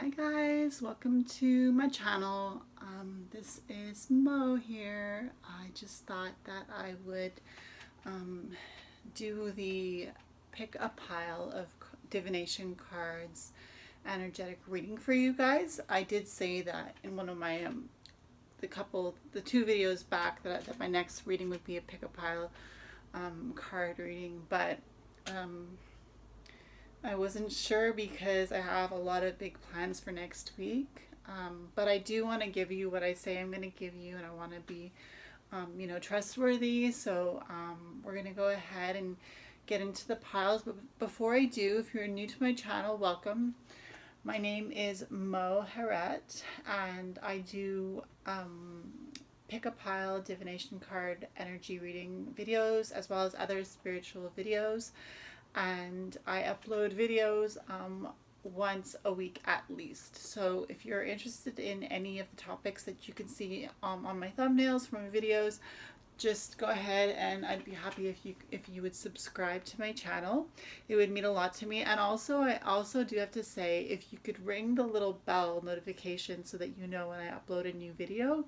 Hi guys, welcome to my channel. This is Mo here. I just thought that I would do the pick a pile of divination cards energetic reading for you guys. I did say that in one of my the two videos back that my next reading would be a pick a pile card reading, but I wasn't sure because I have a lot of big plans for next week. But I do want to give you what I say I'm going to give you, and I want to be, trustworthy. So we're going to go ahead and get into the piles. But before I do, if you're new to my channel, welcome. My name is Mauh, and I do pick a pile divination card energy reading videos as well as other spiritual videos. And I upload videos once a week at least. So if you're interested in any of the topics that you can see on my thumbnails from my videos, just go ahead, and I'd be happy if you would subscribe to my channel. It would mean a lot to me. And also, I also do have to say, if you could ring the little bell notification so that you know when I upload a new video,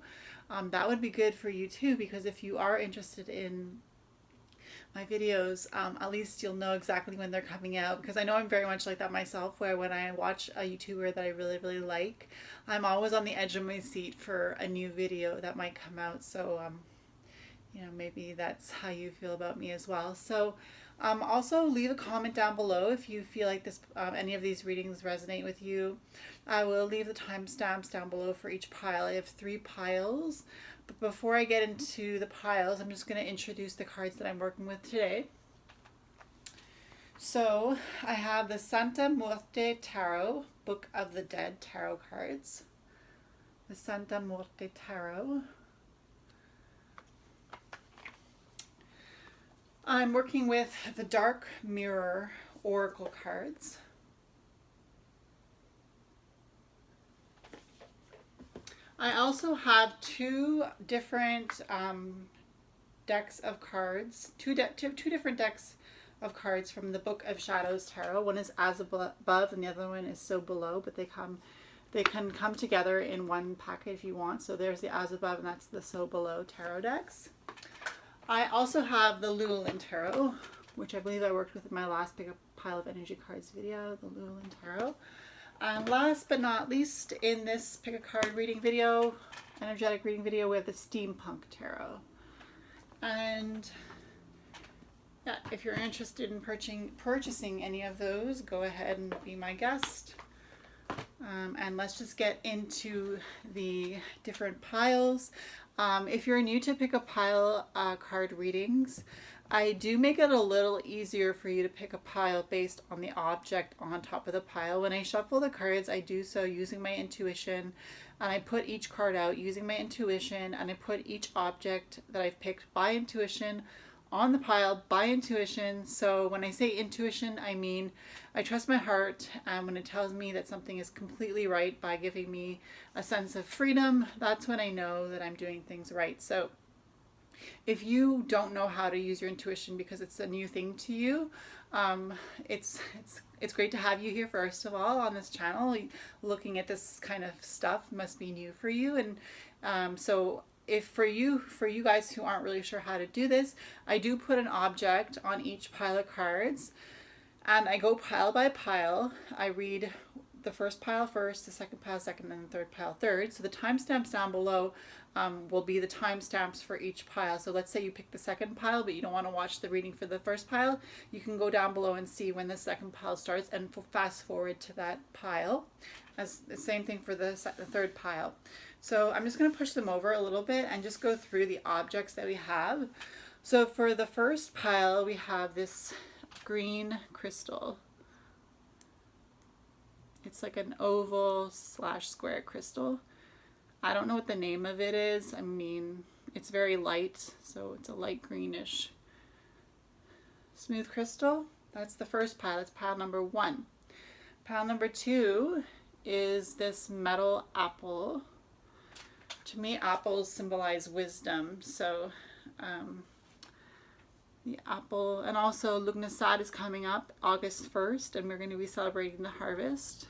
that would be good for you too, because if you are interested in my videos, at least you'll know exactly when they're coming out, because I know I'm very much like that myself, where when I watch a YouTuber that I really like, I'm always on the edge of my seat for a new video that might come out. So maybe that's how you feel about me as well. So also leave a comment down below if you feel like this any of these readings resonate with you. I will leave the timestamps down below for each pile. I have 3 piles. But before I get into the piles, I'm just going to introduce the cards that I'm working with today. So I have the Santa Meurte Tarot, Book of the Dead Tarot cards. The Santa Meurte Tarot. I'm working with the Dark Mirror Oracle cards. I also have 2 different decks of cards, two different decks of cards from the Book of Shadows Tarot. One is As Above and the other one is So Below, but they can come together in one packet if you want. So there's the As Above and that's the So Below tarot decks. I also have the Llewellyn Tarot, which I believe I worked with in my last Pick a Pile of Energy Cards video, the Llewellyn Tarot. And last but not least, in this pick a card reading video, energetic reading video, we have the Steampunk Tarot. And yeah, if you're interested in purchasing any of those, go ahead and be my guest. And let's just get into the different piles. If you're new to pick a pile card readings, I do make it a little easier for you to pick a pile based on the object on top of the pile. When I shuffle the cards, I do so using my intuition, and I put each card out using my intuition, and I put each object that I've picked by intuition on the pile by intuition. So when I say intuition, I mean I trust my heart, and when it tells me that something is completely right by giving me a sense of freedom, that's when I know that I'm doing things right. So if you don't know how to use your intuition because it's a new thing to you, it's great to have you here first of all on this channel. Looking at this kind of stuff must be new for you, and so if for you guys who aren't really sure how to do this, I do put an object on each pile of cards, and I go pile by pile. I read the first pile first, the second pile second, and the third pile third. So the timestamps down below will be the timestamps for each pile. So let's say you pick the second pile, but you don't want to watch the reading for the first pile. You can go down below and see when the second pile starts and fast forward to that pile. As the same thing for the third pile. So I'm just going to push them over a little bit and just go through the objects that we have. So for the first pile, we have this green crystal. It's like an oval / square crystal. I don't know what the name of it is. I mean, it's very light, so it's a light greenish. Smooth crystal. That's the first pile. That's pile number 1. Pile number 2 is this metal apple. To me, apples symbolize wisdom. So the apple, and also Lugnasad is coming up August 1st, and we're going to be celebrating the harvest.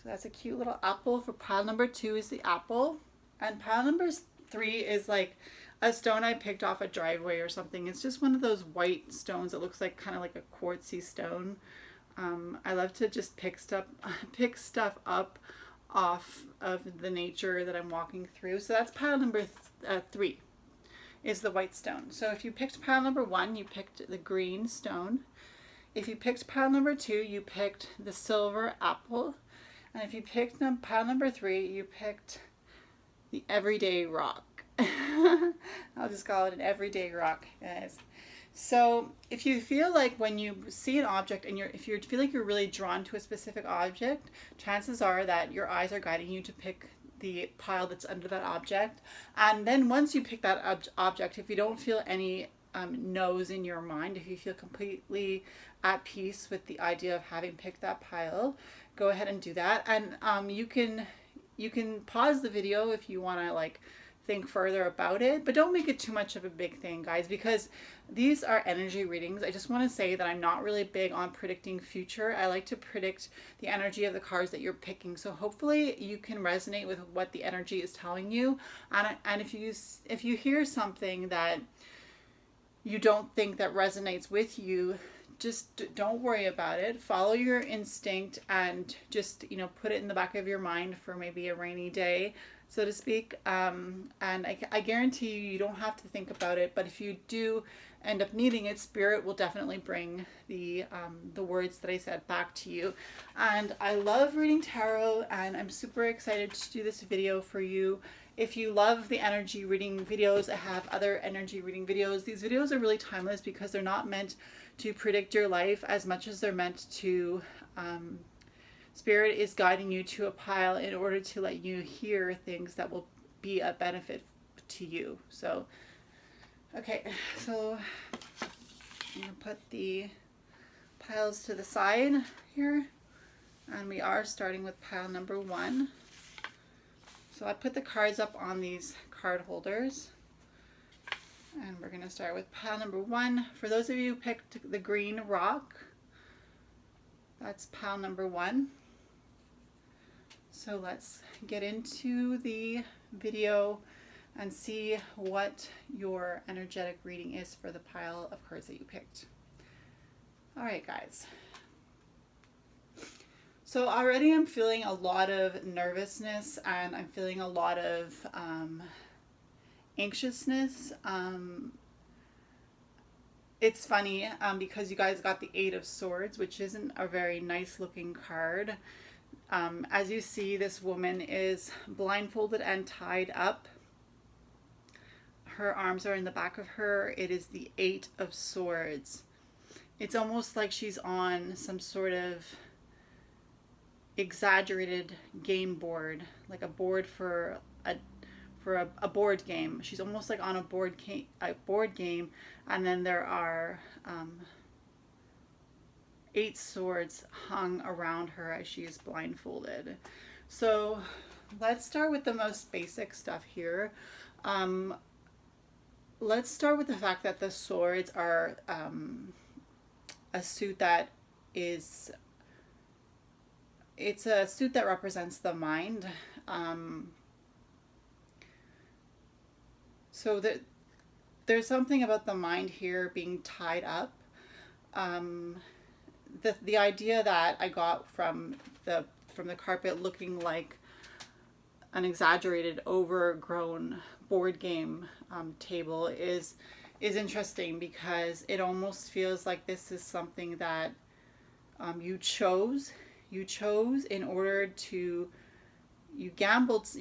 So that's a cute little apple. For pile number 2 is the apple. And pile number 3 is like a stone I picked off a driveway or something. It's just one of those white stones that looks like kind of like a quartzy stone. I love to just pick stuff up off of the nature that I'm walking through. So that's pile number 3 is the white stone. So if you picked pile number 1, you picked the green stone. If you picked pile number 2, you picked the silver apple. And if you picked pile number 3, you picked the everyday rock. I'll just call it an everyday rock, guys. So if you feel like when you see an object and if you feel like you're really drawn to a specific object, chances are that your eyes are guiding you to pick the pile that's under that object. And then once you pick that object, if you don't feel any no's in your mind, if you feel completely at peace with the idea of having picked that pile, go ahead and do that. And you can pause the video if you want to like think further about it, but don't make it too much of a big thing, guys, because these are energy readings. I just want to say that I'm not really big on predicting future. I like to predict the energy of the cards that you're picking. So hopefully you can resonate with what the energy is telling you. And if you hear something that you don't think that resonates with you, just don't worry about it. Follow your instinct and just, put it in the back of your mind for maybe a rainy day, so to speak. And I guarantee you don't have to think about it, but if you do end up needing it, Spirit will definitely bring the words that I said back to you. And I love reading tarot, and I'm super excited to do this video for you. If you love the energy reading videos, I have other energy reading videos. These videos are really timeless because they're not meant to predict your life as much as they're meant to, Spirit is guiding you to a pile in order to let you hear things that will be a benefit to you. So, okay, so I'm going to put the piles to the side here, and we are starting with pile number 1. So I put the cards up on these card holders, and we're going to start with pile number 1. For those of you who picked the green rock, that's pile number 1. So let's get into the video and see what your energetic reading is for the pile of cards that you picked. All right, guys. So already I'm feeling a lot of nervousness, and I'm feeling a lot of anxiousness. It's funny because you guys got the 8 of Swords, which isn't a very nice looking card. As you see, this woman is blindfolded and tied up. Her arms are in the back of her. It is the 8 of Swords. It's almost like she's on some sort of exaggerated game board, like a board for a board game. She's almost like on a board game, and then there are 8 swords hung around her as she is blindfolded. So let's start with the most basic stuff here. Let's start with the fact that the swords are a suit that is, it's a suit that represents the mind. So that there's something about the mind here being tied up. The idea that I got from the carpet looking like an exaggerated, overgrown board game table is interesting, because it almost feels like this is something that you chose in order to, you're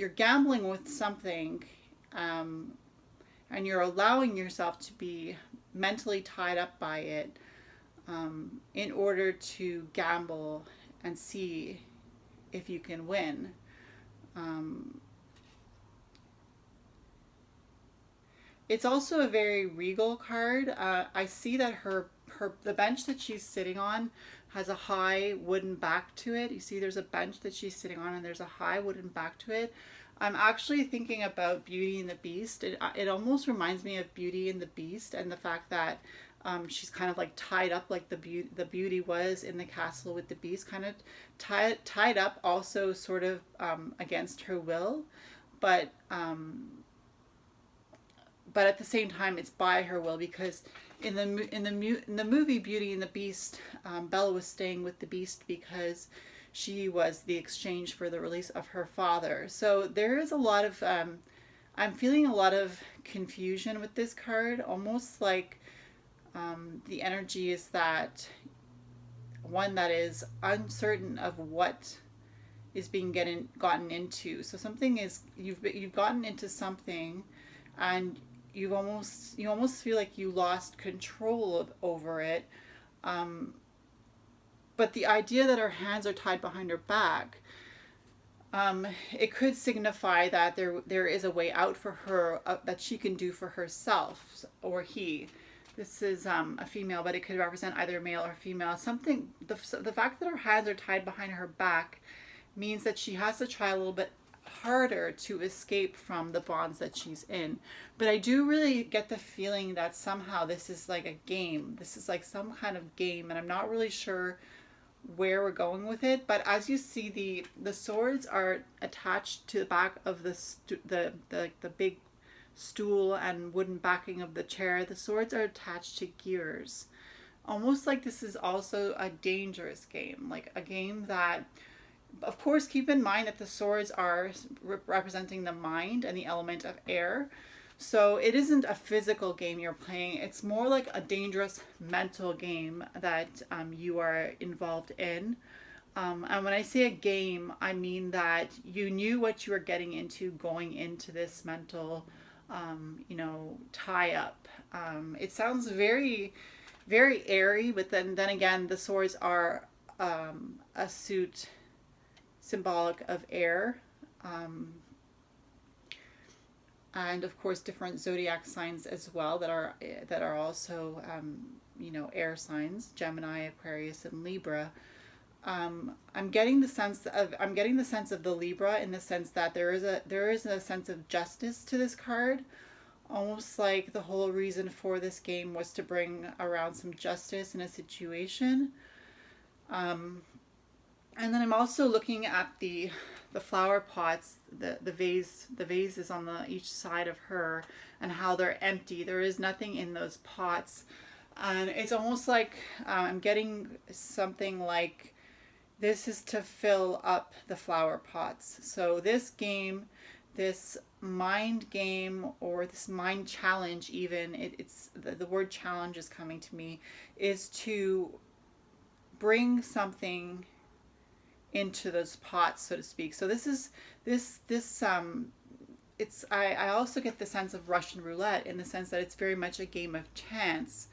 gambling with something, and you're allowing yourself to be mentally tied up by it in order to gamble and see if you can win. It's also a very regal card. I see that the bench that she's sitting on has a high wooden back to it. You see there's a bench that she's sitting on, and there's a high wooden back to it. I'm actually thinking about Beauty and the Beast. It almost reminds me of Beauty and the Beast, and the fact that She's kind of like tied up like the beauty was in the castle with the beast, kind of tied up, also sort of against her will, but at the same time it's by her will, because in the movie Beauty and the Beast, Bella was staying with the beast because she was the exchange for the release of her father. So there is a lot of I'm feeling a lot of confusion with this card, almost like the energy is that one that is uncertain of what is being gotten into. So something is, you've gotten into something, and you almost feel like you lost control over it. But the idea that her hands are tied behind her back, it could signify that there is a way out for her, that she can do for herself, or he. This is a female, but it could represent either male or female. Something, the fact that her hands are tied behind her back means that she has to try a little bit harder to escape from the bonds that she's in. But I do really get the feeling that somehow this is like a game. This is like some kind of game, and I'm not really sure where we're going with it. But as you see, the swords are attached to the back of the big stool and wooden backing of the chair. The swords are attached to gears, almost like this is also a dangerous game, like a game that, of course, keep in mind that the swords are representing the mind and the element of air. So it isn't a physical game you're playing. It's more like a dangerous mental game that you are involved in. And when I say a game, I mean that you knew what you were getting into going into this mental tie up. It sounds very, very airy, but then again, the swords are a suit symbolic of air, and of course different zodiac signs as well that are also air signs: Gemini, Aquarius, and Libra. I'm getting the sense of the Libra, in the sense that there is a sense of justice to this card, almost like the whole reason for this game was to bring around some justice in a situation. And then I'm also looking at the flower pots, the vases on each side of her, and how they're empty. There is nothing in those pots, and it's almost like I'm getting something like, this is to fill up the flower pots. So this game, this mind game, or this mind challenge, even, it's the word challenge is coming to me, is to bring something into those pots, so to speak. So this is it's I also get the sense of Russian roulette, in the sense that it's very much a game of chance,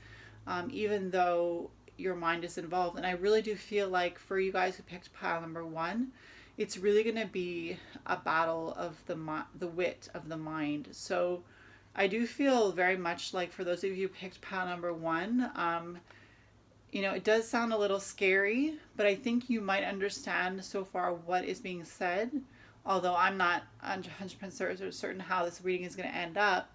even though your mind is involved. And I really do feel like, for you guys who picked pile number 1, it's really going to be a battle of the wit of the mind. So I do feel very much like, for those of you who picked pile number 1, it does sound a little scary, but I think you might understand so far what is being said. Although I'm not 100% certain how this reading is going to end up,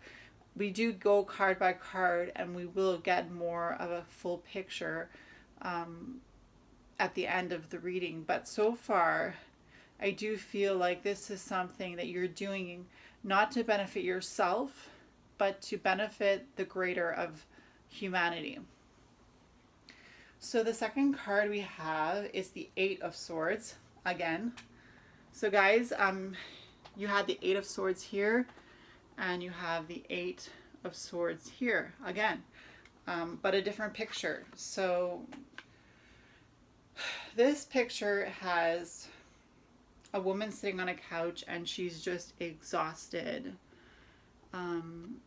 we do go card by card, and we will get more of a full picture at the end of the reading. But so far, I do feel like this is something that you're doing not to benefit yourself, but to benefit the greater of humanity. So the second card we have is the 8 of Swords again. So guys, you had the 8 of Swords here, and you have the 8 of Swords here again, but a different picture. So this picture has a woman sitting on a couch, and she's just exhausted. And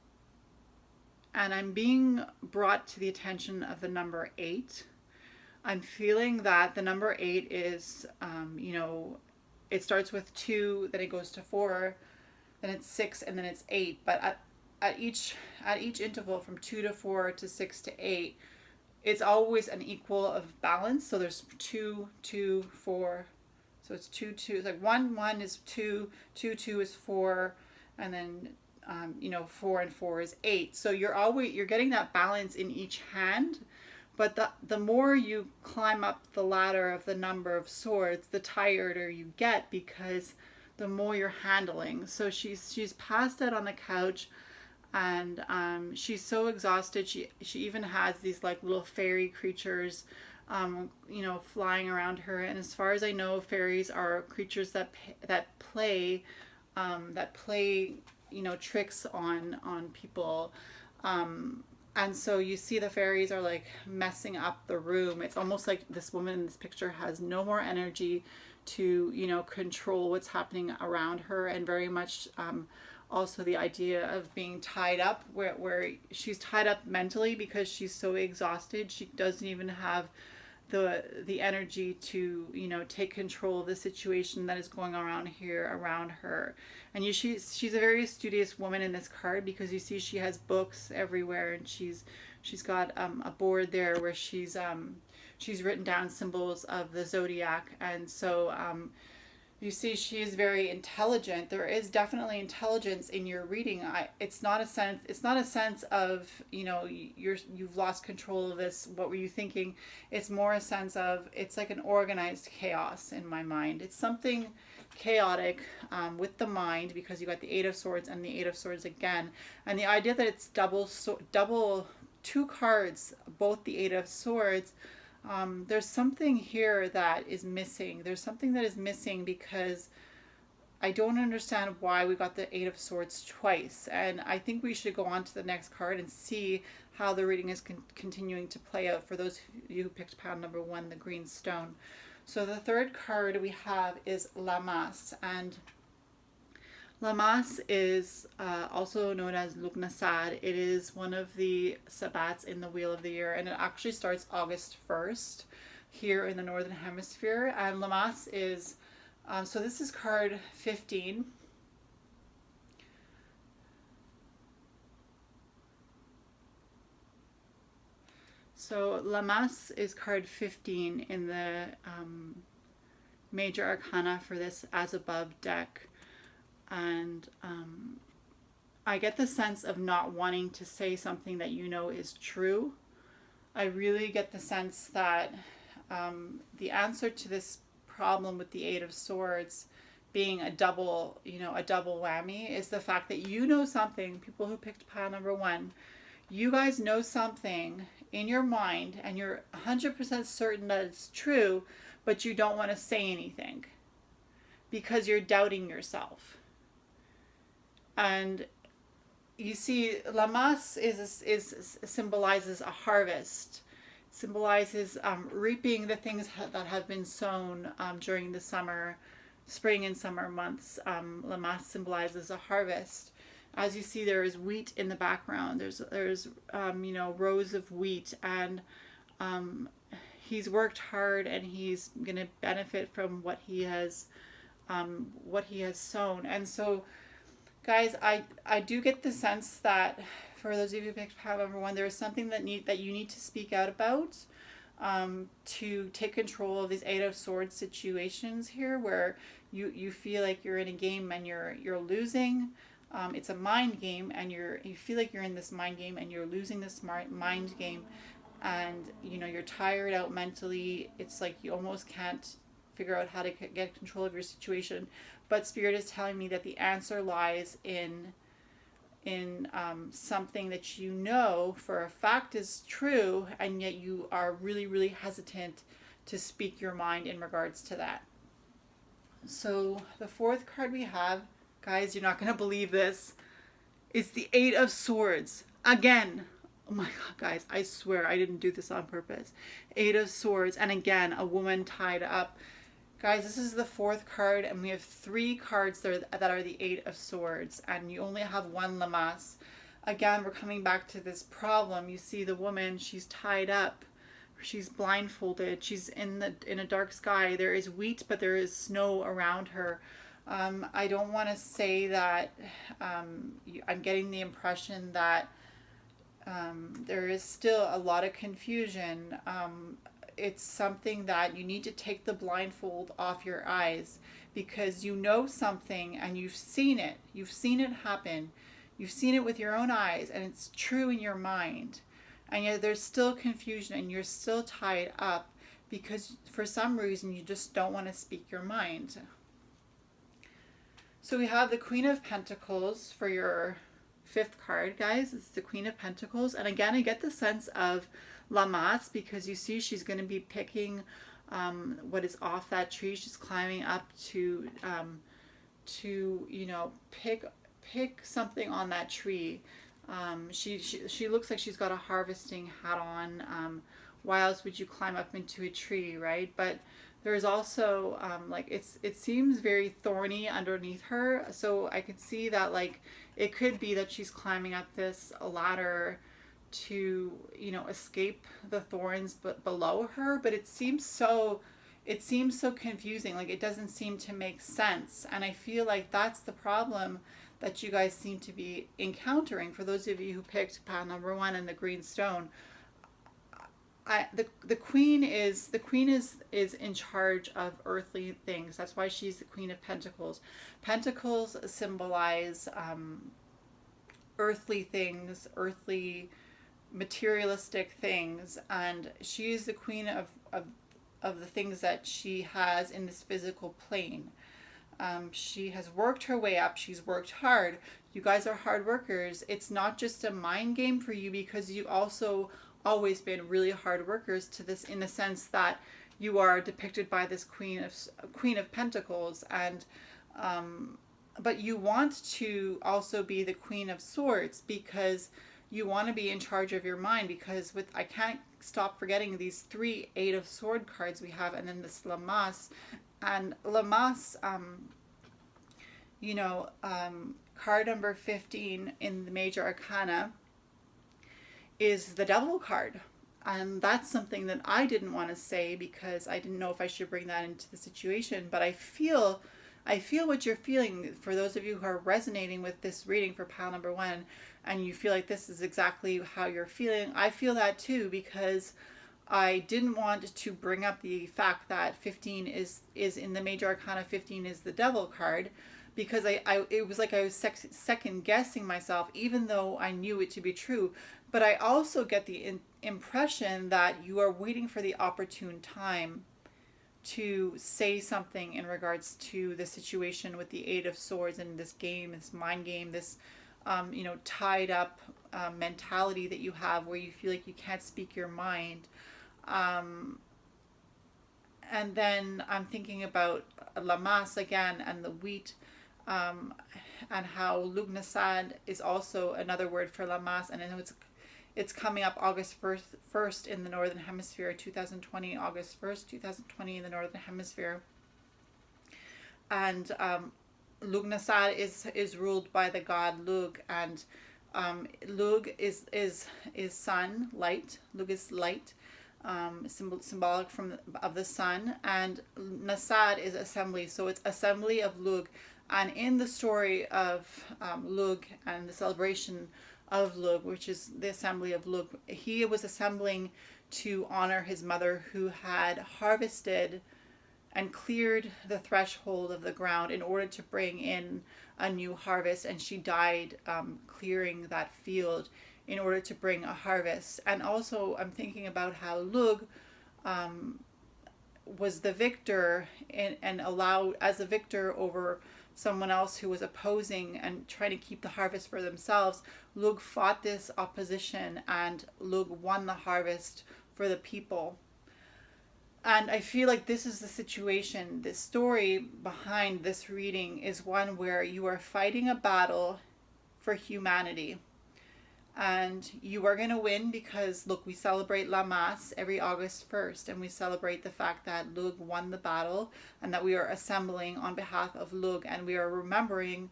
I'm being brought to the attention of the number 8. I'm feeling that the number 8 is, it starts with 2, then it goes to 4, then it's 6, and then it's 8. But at each interval from 2 to 4 to 6 to 8, it's always an equal of balance. So there's 2, 2, 4. So it's 2, 2. It's like 1, 1 is 2, 2, 2 is 4, and then you know, 4 and 4 is 8. So you're getting that balance in each hand. But the more you climb up the ladder of the number of swords, the tireder you get, because the more you're handling. So she's passed out on the couch, and she's so exhausted. She even has these like little fairy creatures, you know, flying around her. And as far as I know, fairies are creatures that play, you know, tricks on people. And so you see the fairies are like messing up the room. It's almost like this woman in this picture has no more energy to, you know, control what's happening around her, and very much also the idea of being tied up, where she's tied up mentally because she's so exhausted. She doesn't even have the energy to, you know, take control of the situation that is going around her. And she's a very studious woman in this card, because you see she has books everywhere, and she's got a board there where she's written down symbols of the zodiac. And so you see she is very intelligent. There is definitely intelligence in your reading. It's not a sense of, you know, you've lost control of this, what were you thinking. It's more a sense of, it's like an organized chaos in my mind. It's something chaotic with the mind, because you got the 8 of Swords and the 8 of Swords again, and the idea that it's double two cards, both the 8 of Swords. There's something here that is missing. There's something that is missing, because I don't understand why we got the 8 of Swords twice. And I think we should go on to the next card and see how the reading is continuing to play out for those of you who picked pile number 1, the green stone. So the third card we have is Lammas, and Lammas is also known as Lugnasad. It is one of the Sabbats in the Wheel of the Year, and it actually starts August 1st here in the Northern Hemisphere. And Lammas is, so this is card 15. So Lammas is card 15 in the Major Arcana for this As Above deck. And I get the sense of not wanting to say something that you know is true. I really get the sense that the answer to this problem with the 8 of Swords being a double whammy is the fact that you know something, people who picked pile number 1, you guys know something in your mind, and you're 100% certain that it's true, but you don't want to say anything because you're doubting yourself. And you see, Lammas symbolizes a harvest, symbolizes reaping the things that have been sown during the spring and summer months. Lammas symbolizes a harvest. As you see, there is wheat in the background. There's you know, rows of wheat, and he's worked hard, and he's going to benefit from what he has sown. And so, guys, I do get the sense that for those of you who picked pile number 1, there is something that you need to speak out about, to take control of these 8 of Swords situations here, where you feel like you're in a game and you're losing. It's a mind game, and you feel like you're in this mind game and you're losing this mind game, and you know, you're tired out mentally. It's like you almost can't figure out how to get control of your situation. But Spirit is telling me that the answer lies in something that you know for a fact is true, and yet you are really, really hesitant to speak your mind in regards to that. So the fourth card we have, guys, you're not going to believe this, it's the 8 of Swords. Again, oh my God, guys, I swear I didn't do this on purpose. 8 of Swords, and again, a woman tied up. Guys, this is the fourth card, and we have 3 cards that are the 8 of Swords, and you only have 1 Lammas. Again, we're coming back to this problem. You see the woman, she's tied up, she's blindfolded, she's in a dark sky. There is wheat, but there is snow around her. I don't want to say that I'm getting the impression that there is still a lot of confusion. It's something that you need to take the blindfold off your eyes, because you know something and you've seen it. You've seen it happen. You've seen it with your own eyes, and it's true in your mind. And yet there's still confusion, and you're still tied up because for some reason you just don't want to speak your mind. So we have the Queen of Pentacles for your 5th card, guys. It's the Queen of Pentacles. And again, I get the sense of Lammas, because you see she's going to be picking what is off that tree. She's climbing up to you know, pick something on that tree. She looks like she's got a harvesting hat on. Why else would you climb up into a tree, right? But there's also like it seems very thorny underneath her, so I could see that like it could be that she's climbing up this ladder to, you know, escape the thorns but below her. But it seems so confusing. Like it doesn't seem to make sense, and I feel like that's the problem that you guys seem to be encountering. For those of you who picked pile number 1 and the green stone, the queen is in charge of earthly things. That's why she's the Queen of Pentacles. Pentacles symbolize earthly things, earthly materialistic things, and she is the queen of the things that she has in this physical plane. She has worked her way up. She's worked hard. You guys are hard workers. It's not just a mind game for you, because you also always been really hard workers to this, in the sense that you are depicted by this Queen of Pentacles, and but you want to also be the Queen of Swords, because you want to be in charge of your mind. Because with, I can't stop forgetting these 3 8 of Sword cards we have, and then this Lammas. And Lammas, you know, card number 15 in the Major Arcana is the Devil card. And that's something that I didn't want to say, because I didn't know if I should bring that into the situation. But I feel what you're feeling. For those of you who are resonating with this reading for pile number 1, and you feel like this is exactly how you're feeling, I feel that too, because I didn't want to bring up the fact that 15 is in the Major Arcana. 15 is the Devil card, because it was like I was second guessing myself, even though I knew it to be true. But I also get the impression that you are waiting for the opportune time to say something in regards to the situation with the 8 of Swords and this game, this mind game, this you know, tied up mentality that you have, where you feel like you can't speak your mind. And then I'm thinking about Lammas again, and the wheat, and how Lugnasad is also another word for Lammas. And I know it's coming up August 1st in the Northern Hemisphere, 2020, August 1st, 2020 in the Northern Hemisphere. And Lugnasad is ruled by the god Lug, and Lug is sun, light. Lug is light, symbolic of the sun, and Nasad is assembly. So it's assembly of Lug. And in the story of Lug and the celebration of Lug, which is the assembly of Lug, he was assembling to honor his mother, who had harvested and cleared the threshold of the ground in order to bring in a new harvest. And she died clearing that field in order to bring a harvest. And also I'm thinking about how Lug was the victor, and allowed, as a victor over someone else who was opposing and trying to keep the harvest for themselves. Lug fought this opposition, and Lug won the harvest for the people. And I feel like this is the situation. The story behind this reading is one where you are fighting a battle for humanity. And you are going to win, because, look, we celebrate Lammas every August 1st. And we celebrate the fact that Lug won the battle, and that we are assembling on behalf of Lug. And we are remembering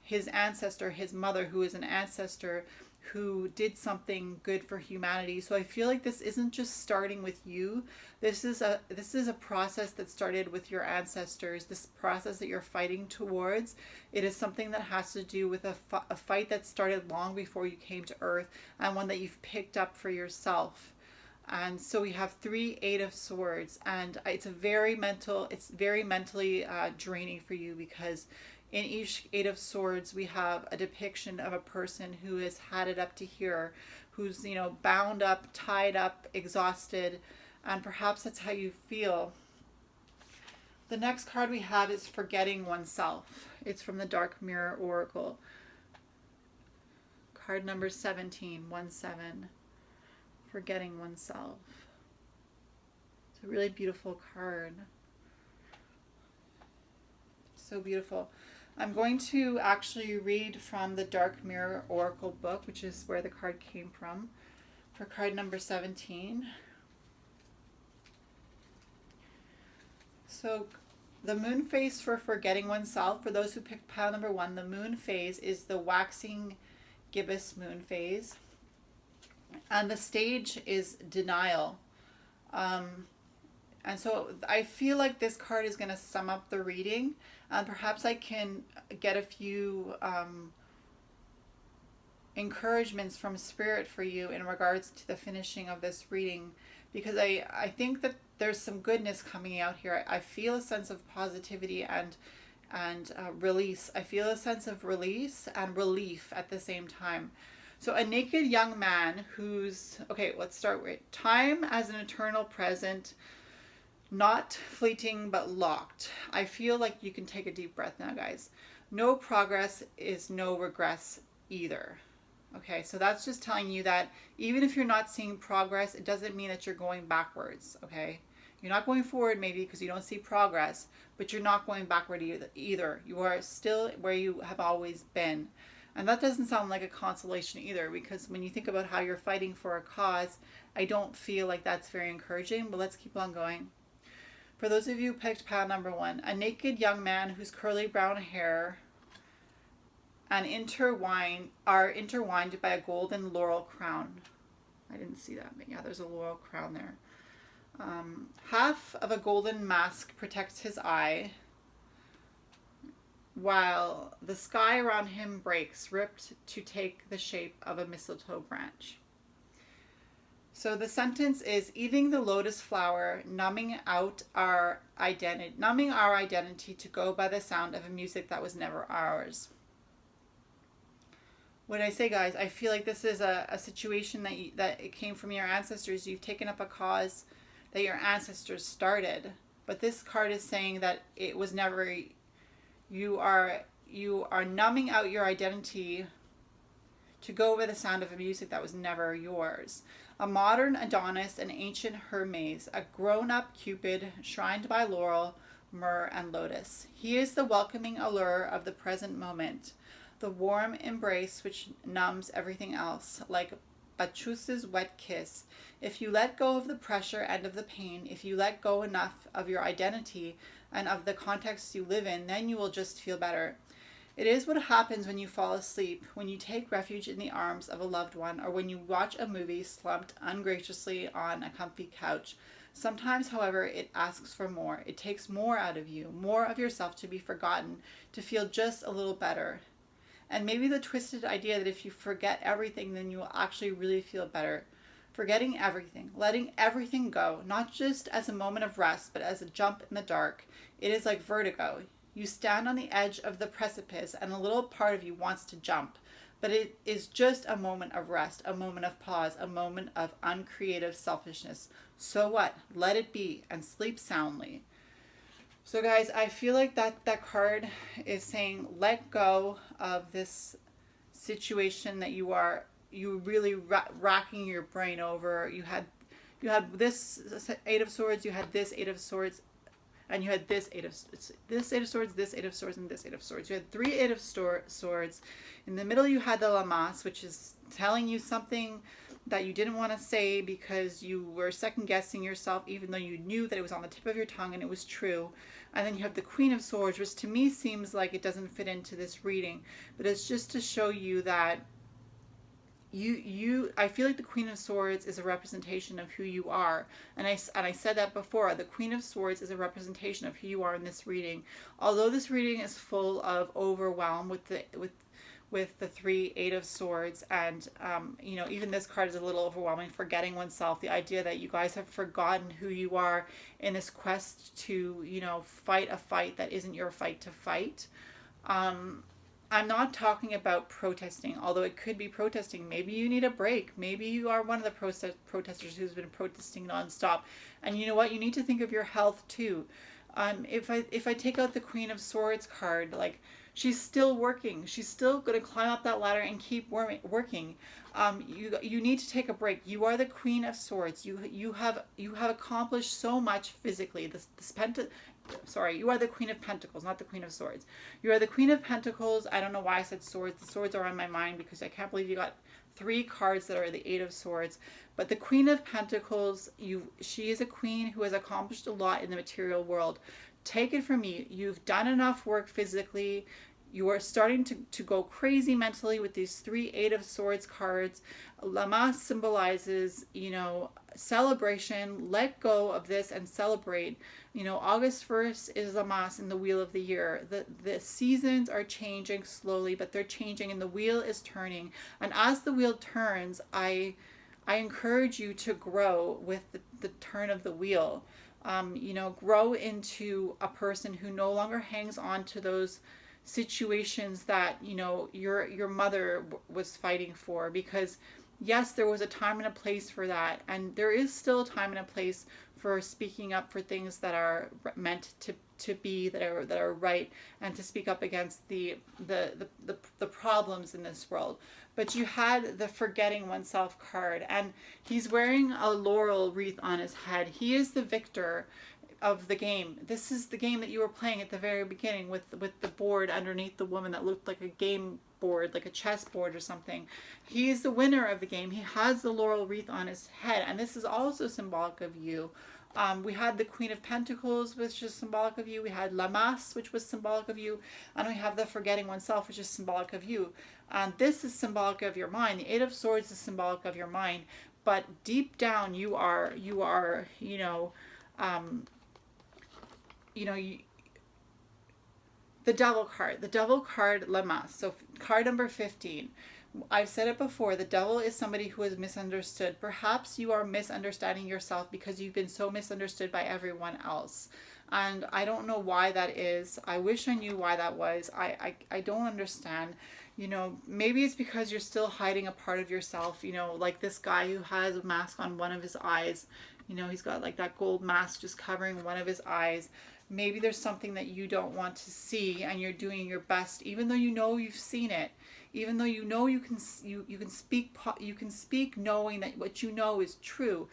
his ancestor, his mother, who is an ancestor who did something good for humanity. So I feel like this isn't just starting with you. This is a process that started with your ancestors. This process that you're fighting towards, it is something that has to do with a fight that started long before you came to Earth, and one that you've picked up for yourself. And so we have 3 8 of Swords, and it's very mentally draining for you, because In each Eight of Swords, we have a depiction of a person who has had it up to here, who's, you know, bound up, tied up, exhausted, and perhaps that's how you feel. The next card we have is Forgetting Oneself. It's from the Dark Mirror Oracle. Card number 17, 1-7. Forgetting Oneself. It's a really beautiful card. So beautiful. I'm going to actually read from the Dark Mirror Oracle book, which is where the card came from, for card number 17. So the moon phase for Forgetting Oneself, for those who picked pile number 1, the moon phase is the waxing gibbous moon phase. And the stage is denial. And so I feel like this card is going to sum up the reading. And perhaps I can get a few encouragements from Spirit for you in regards to the finishing of this reading. Because I think that there's some goodness coming out here. I feel a sense of positivity and release. I feel a sense of release and relief at the same time. So a naked young man who's, okay, let's start with time as an eternal present, not fleeting but locked. I feel like you can take a deep breath now, guys. No progress is no regress either. Okay, so that's just telling you that even if you're not seeing progress, it doesn't mean that you're going backwards, okay? You're not going forward maybe because you don't see progress, but you're not going backward either. You are still where you have always been. And that doesn't sound like a consolation either, because when you think about how you're fighting for a cause, I don't feel like that's very encouraging, but let's keep on going. For those of you who picked pile number 1, a naked young man whose curly brown hair and are intertwined by a golden laurel crown. I didn't see that, but yeah, there's a laurel crown there. Half of a golden mask protects his eye, while the sky around him breaks, ripped to take the shape of a mistletoe branch. So the sentence is, eating the lotus flower, numbing our identity to go by the sound of a music that was never ours. When I say, guys, I feel like this is a situation that it came from your ancestors. You've taken up a cause that your ancestors started, but this card is saying that it was never. You are numbing out your identity to go by the sound of a music that was never yours. A modern Adonis, an ancient Hermes, a grown-up Cupid, shrined by laurel, myrrh, and lotus. He is the welcoming allure of the present moment, the warm embrace which numbs everything else, like Bachuse's wet kiss. If you let go of the pressure and of the pain, if you let go enough of your identity and of the context you live in, then you will just feel better. It is what happens when you fall asleep, when you take refuge in the arms of a loved one, or when you watch a movie slumped ungraciously on a comfy couch. Sometimes, however, it asks for more. It takes more out of you, more of yourself to be forgotten, to feel just a little better. And maybe the twisted idea that if you forget everything, then you will actually really feel better. Forgetting everything, letting everything go, not just as a moment of rest, but as a jump in the dark. It is like vertigo. You stand on the edge of the precipice and a little part of you wants to jump, but it is just a moment of rest, a moment of pause, a moment of uncreative selfishness. So what? Let it be and sleep soundly. So guys, I feel like that card is saying let go of this situation that you really racking your brain over. You had this Eight of Swords, you had this Eight of Swords, and you had this Eight of Swords, this Eight of Swords, this Eight of Swords, and this Eight of Swords. You had 3 Eight of Swords. In the middle you had the Lamas, which is telling you something that you didn't want to say because you were second guessing yourself, even though you knew that it was on the tip of your tongue and it was true. And then you have the Queen of Swords, which to me seems like it doesn't fit into this reading, but it's just to show you that I feel like the Queen of Swords is a representation of who you are, and I said that before. The Queen of Swords is a representation of who you are in this reading. Although this reading is full of overwhelm with the 3 Eight of Swords, and even this card is a little overwhelming. Forgetting oneself, the idea that you guys have forgotten who you are in this quest to fight a fight that isn't your fight to fight. I'm not talking about protesting, although it could be protesting. Maybe you need a break. Maybe you are one of the protesters who's been protesting nonstop. And you know what? You need to think of your health too. If I take out the Queen of Swords card, like, she's still working. She's still going to climb up that ladder and keep working. You need to take a break. You are the Queen of Swords. You have accomplished so much physically. Sorry, you are the Queen of Pentacles, not the Queen of Swords. You are the Queen of Pentacles. I don't know why I said swords. The swords are on my mind because I can't believe you got 3 cards that are the Eight of Swords. But the Queen of Pentacles, she is a queen who has accomplished a lot in the material world. Take it from me. You've done enough work physically. You are starting to go crazy mentally with these 3 Eight of Swords cards. Lammas symbolizes, celebration. Let go of this and celebrate. August 1st is Lammas in the Wheel of the Year. The seasons are changing slowly, but they're changing and the wheel is turning. And as the wheel turns, I encourage you to grow with the turn of the wheel. Grow into a person who no longer hangs on to those situations that your mother was fighting for, because yes, there was a time and a place for that, and there is still a time and a place for speaking up for things that are meant to be, that are right, and to speak up against the problems in this world. But you had the Forgetting Oneself card, and he's wearing a laurel wreath on his head. He is the victor of the game. This is the game that you were playing at the very beginning with the board underneath the woman that looked like a game board, like a chess board or something. He is the winner of the game. He has the laurel wreath on his head, and this is also symbolic of you. We had the Queen of Pentacles, which is symbolic of you. We had Lammas, which was symbolic of you. And we have the Forgetting Oneself, which is symbolic of you. And this is symbolic of your mind. The Eight of Swords is symbolic of your mind. But deep down, you are, the Devil card. The Devil card, Lammas. So card number 15. I've said it before, the devil is somebody who is misunderstood. Perhaps you are misunderstanding yourself because you've been so misunderstood by everyone else. And I don't know why that is. I wish I knew why that was. I don't understand. Maybe it's because you're still hiding a part of yourself, like this guy who has a mask on one of his eyes. He's got like that gold mask just covering one of his eyes. Maybe there's something that you don't want to see, and you're doing your best, even though you've seen it. Even though you can speak knowing that what you know is true.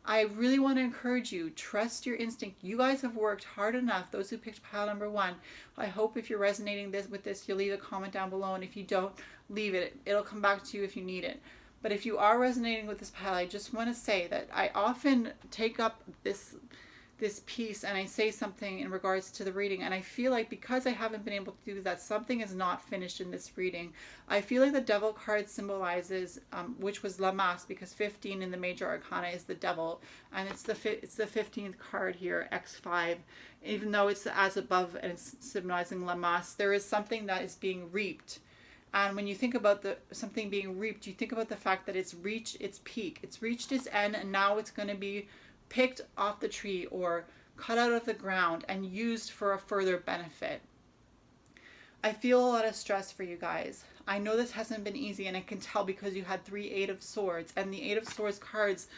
I really want to encourage you, trust your instinct. You guys have worked hard enough. Those who picked pile number 1, I hope if you're resonating with this, you'll leave a comment down below, and if you don't, leave it. It'll come back to you if you need it. But if you are resonating with this pile, I just want to say that I often take up this piece and I say something in regards to the reading, and I feel like because I haven't been able to do that, something is not finished in this reading. I feel like the Devil card symbolizes, which was Lammas, because 15 in the major arcana is the devil, and it's the 15th card here, X5. Even though it's as above and it's symbolizing Lammas, there is something that is being reaped. And when you think about something being reaped, you think about the fact that it's reached its peak, it's reached its end, and now it's going to be picked off the tree or cut out of the ground and used for a further benefit. I feel a lot of stress for you guys. I know this hasn't been easy, and I can tell because you had 3 Eight of Swords, and the Eight of Swords cards,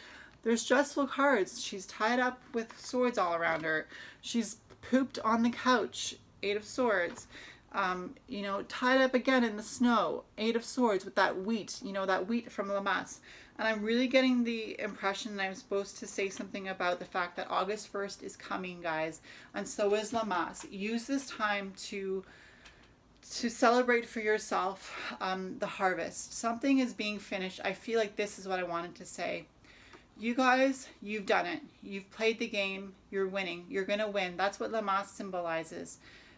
they're stressful cards. She's tied up with swords all around her. She's pooped on the couch, Eight of Swords. Tied up again in the snow, Eight of Swords, with that wheat, that wheat from Lammas. And I'm really getting the impression that I'm supposed to say something about the fact that August 1st is coming, guys. And so is Lammas. Use this time to celebrate for yourself the harvest. Something is being finished. I feel like this is what I wanted to say. You guys, you've done it. You've played the game. You're winning. You're going to win. That's what Lammas symbolizes.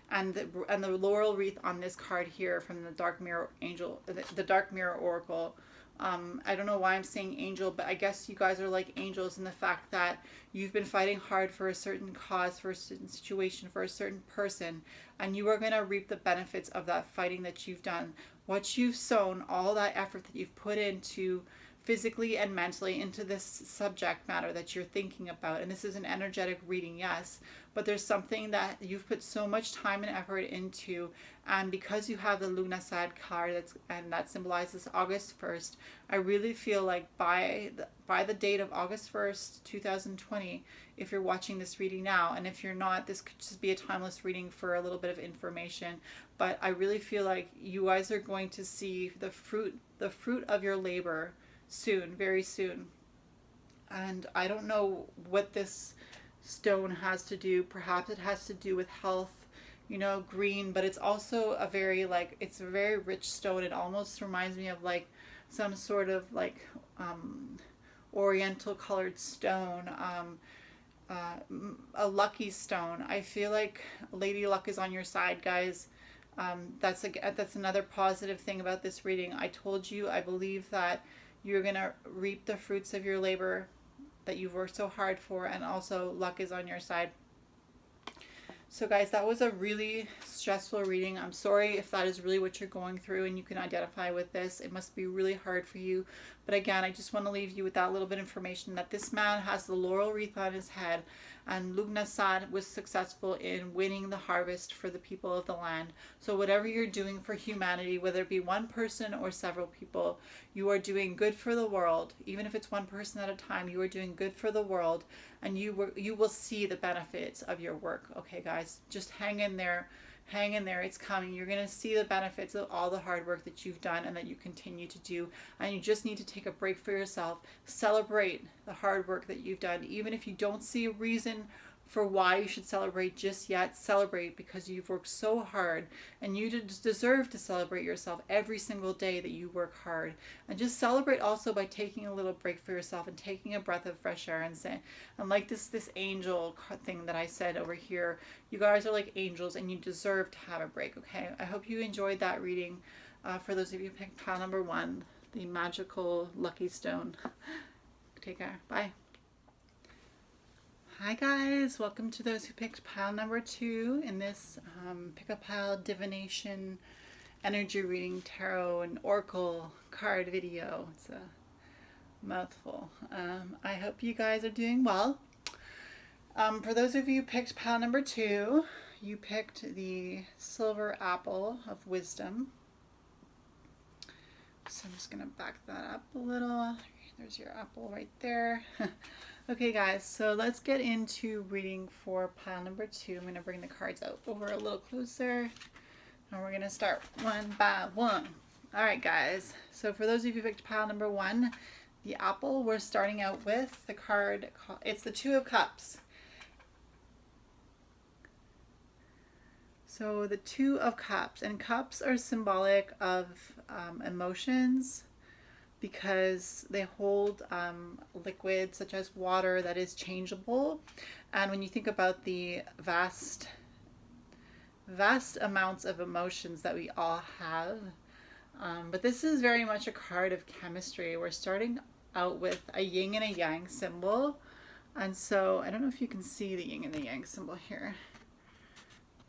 And the laurel wreath on this card here from the Dark Mirror Angel, the Dark Mirror Oracle. I don't know why I'm saying angel, but I guess you guys are like angels in the fact that you've been fighting hard for a certain cause, for a certain situation, for a certain person, and you are going to reap the benefits of that fighting that you've done. What you've sown, all that effort that you've put into physically and mentally into this subject matter that you're thinking about. And this is an energetic reading, yes, but there's something that you've put so much time and effort into. And because you have the Lugnasad card that symbolizes August 1st, I really feel like by the date of August 1st, 2020, if you're watching this reading now, and if you're not, this could just be a timeless reading for a little bit of information. But I really feel like you guys are going to see the fruit of your labor soon, very soon. And I don't know what this stone has to do. Perhaps it has to do with health, you know, green, but it's also a very, like, it's a very rich stone. It almost reminds me of like some sort of like oriental colored stone, a lucky stone. I feel like Lady Luck is on your side, guys. That's another positive thing about this reading. I told you, I believe that you're gonna reap the fruits of your labor that you've worked so hard for, and also luck is on your side. So guys, that was a really stressful reading. I'm sorry if that is really what you're going through and you can identify with this. It must be really hard for you. But again, I just want to leave you with that little bit of information that this man has the laurel wreath on his head, and Lugnasad was successful in winning the harvest for the people of the land. So whatever you're doing for humanity, whether it be one person or several people, you are doing good for the world. Even if it's one person at a time, you are doing good for the world, and you will see the benefits of your work. Okay, guys, just hang in there. Hang in there. It's coming. You're going to see the benefits of all the hard work that you've done and that you continue to do. And you just need to take a break for yourself. Celebrate the hard work that you've done. Even if you don't see a reason for why you should celebrate just yet, celebrate, because you've worked so hard, and you deserve to celebrate yourself every single day that you work hard. And just celebrate also by taking a little break for yourself and taking a breath of fresh air, and saying, and like this angel thing that I said over here, you guys are like angels and you deserve to have a break. Okay, I hope you enjoyed that reading. For those of you who picked pile number 1, the magical lucky stone. Take care. Bye. Hi guys, welcome to those who picked pile number 2 in this pick a pile divination energy reading tarot and oracle card video. It's a mouthful. I hope you guys are doing well. For those of you who picked pile number 2, you picked the silver apple of wisdom. So I'm just going to back that up a little. There's your apple right there. Okay guys, so let's get into reading for pile number 2. I'm going to bring the cards out over a little closer, and we're going to start one by one. Alright guys, so for those of you who picked pile number 1, the apple, we're starting out with the card, it's the 2 of Cups. So the 2 of Cups, and cups are symbolic of emotions, because they hold liquid such as water that is changeable. And when you think about the vast amounts of emotions that we all have, but this is very much a card of chemistry. We're starting out with a yin and a yang symbol, and so I don't know if you can see the yin and the yang symbol here.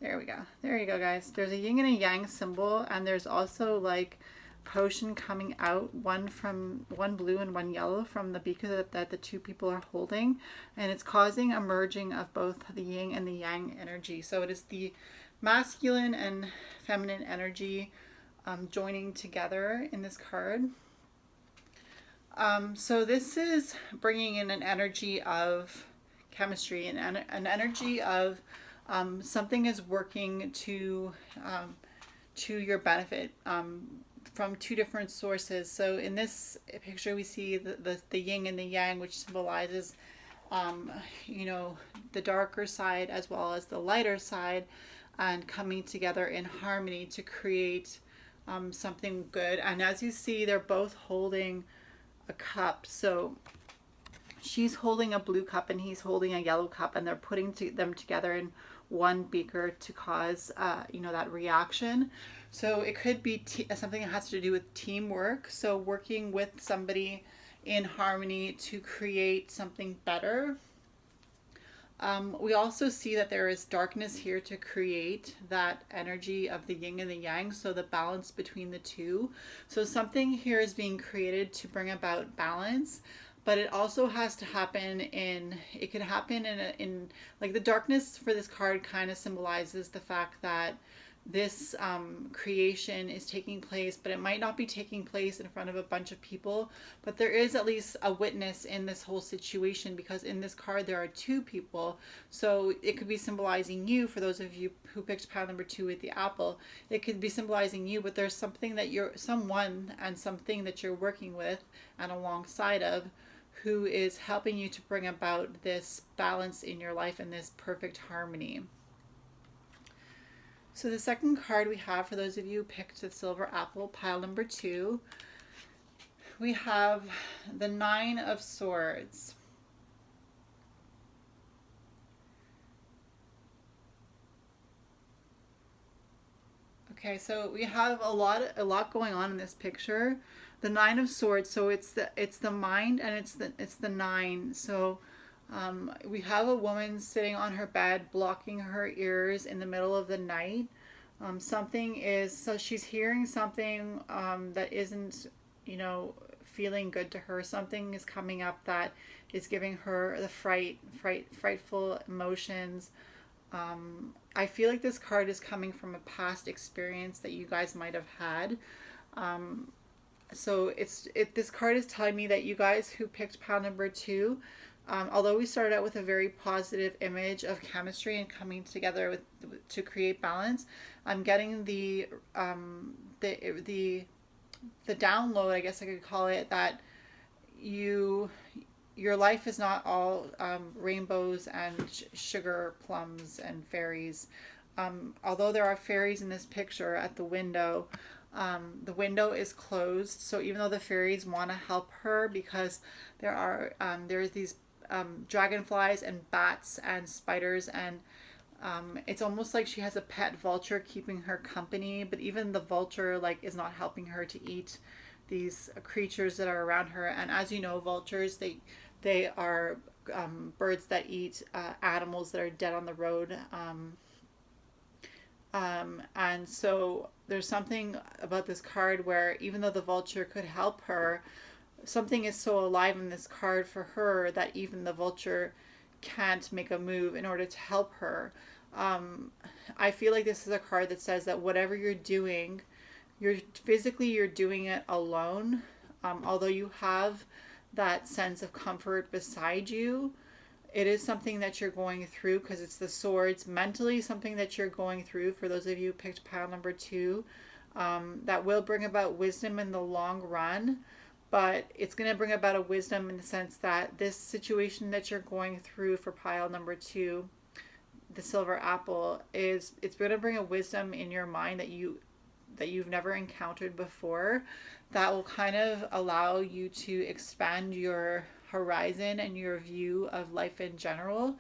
There we go. There you go, guys. There's a yin and a yang symbol, and there's also like potion coming out, one blue and one yellow from the beaker that the 2 people are holding, and it's causing a merging of both the yin and the yang energy. So it is the masculine and feminine energy joining together in this card. So this is bringing in an energy of chemistry and an energy of something is working to your benefit from 2 different sources. So in this picture we see the yin and the yang, which symbolizes you know, the darker side as well as the lighter side, and coming together in harmony to create something good. And as you see, they're both holding a cup. So she's holding a blue cup and he's holding a yellow cup, and they're putting them together in one beaker to cause you know, that reaction. So it could be something that has to do with teamwork, so working with somebody in harmony to create something better. We also see that there is darkness here to create that energy of the yin and the yang, so the balance between the two. So something here is being created to bring about balance, but it also has to happen it can happen in like the darkness for this card kind of symbolizes the fact that this creation is taking place, but it might not be taking place in front of a bunch of people, but there is at least a witness in this whole situation, because in this card there are two people. So it could be symbolizing you, for those of you who picked pile number 2 with the apple. It could be symbolizing you, but there's something that you're someone and something that you're working with and alongside of, who is helping you to bring about this balance in your life and this perfect harmony. So the second card we have, for those of you who picked the silver apple, pile number 2, we have the 9 of Swords. Okay, so we have a lot going on in this picture. The 9 of Swords, so it's the mind, and it's the 9. So we have a woman sitting on her bed, blocking her ears in the middle of the night. So she's hearing something that isn't, feeling good to her. Something is coming up that is giving her the frightful emotions. I feel like this card is coming from a past experience that you guys might have had. So this card is telling me that you guys who picked pile number 2, although we started out with a very positive image of chemistry and coming together to create balance, I'm getting the download, I guess I could call it, that your life is not all rainbows and sugar plums and fairies. Although there are fairies in this picture at the window is closed. So even though the fairies want to help her, because there's these dragonflies and bats and spiders, and it's almost like she has a pet vulture keeping her company, but even the vulture is not helping her to eat these creatures that are around her. And as you know, vultures, they are birds that eat animals that are dead on the road. And so there's something about this card where even though the vulture could help her, something is so alive in this card for her that even the vulture can't make a move in order to help her. I feel like this is a card that says that whatever you're doing, you're doing it alone. Although you have that sense of comfort beside you, it is something that you're going through, because it's the swords. Mentally, something that you're going through, for those of you who picked pile number 2, that will bring about wisdom in the long run. But it's going to bring about a wisdom in the sense that this situation that you're going through for pile number 2, the silver apple, it's going to bring a wisdom in your mind that you've never encountered before, that will kind of allow you to expand your horizon and your view of life in general.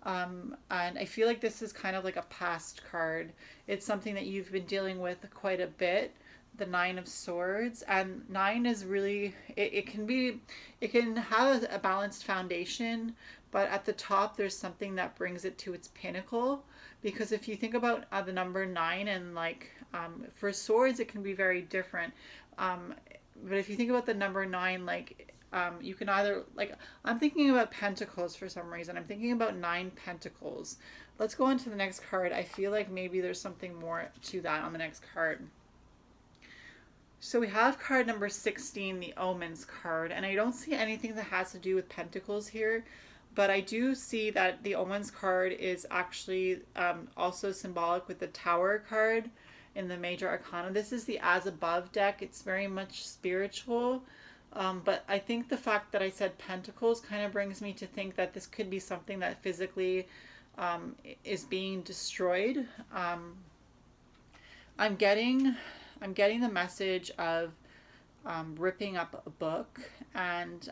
And I feel like this is kind of like a past card. It's something that you've been dealing with quite a bit, the 9 of Swords. And 9 is really, it can have a balanced foundation, but at the top there's something that brings it to its pinnacle. Because if you think about the number 9, and for swords it can be very different, but if you think about the number 9, you can either, I'm thinking about pentacles for some reason. I'm thinking about 9 pentacles. Let's go on to the next card. I feel like maybe there's something more to that on the next card. So we have card number 16, the Omens card, and I don't see anything that has to do with pentacles here, but I do see that the Omens card is actually also symbolic with the Tower card in the Major Arcana. This is the As Above deck. It's very much spiritual. But I think the fact that I said pentacles kind of brings me to think that this could be something that physically is being destroyed. I'm getting the message of ripping up a book and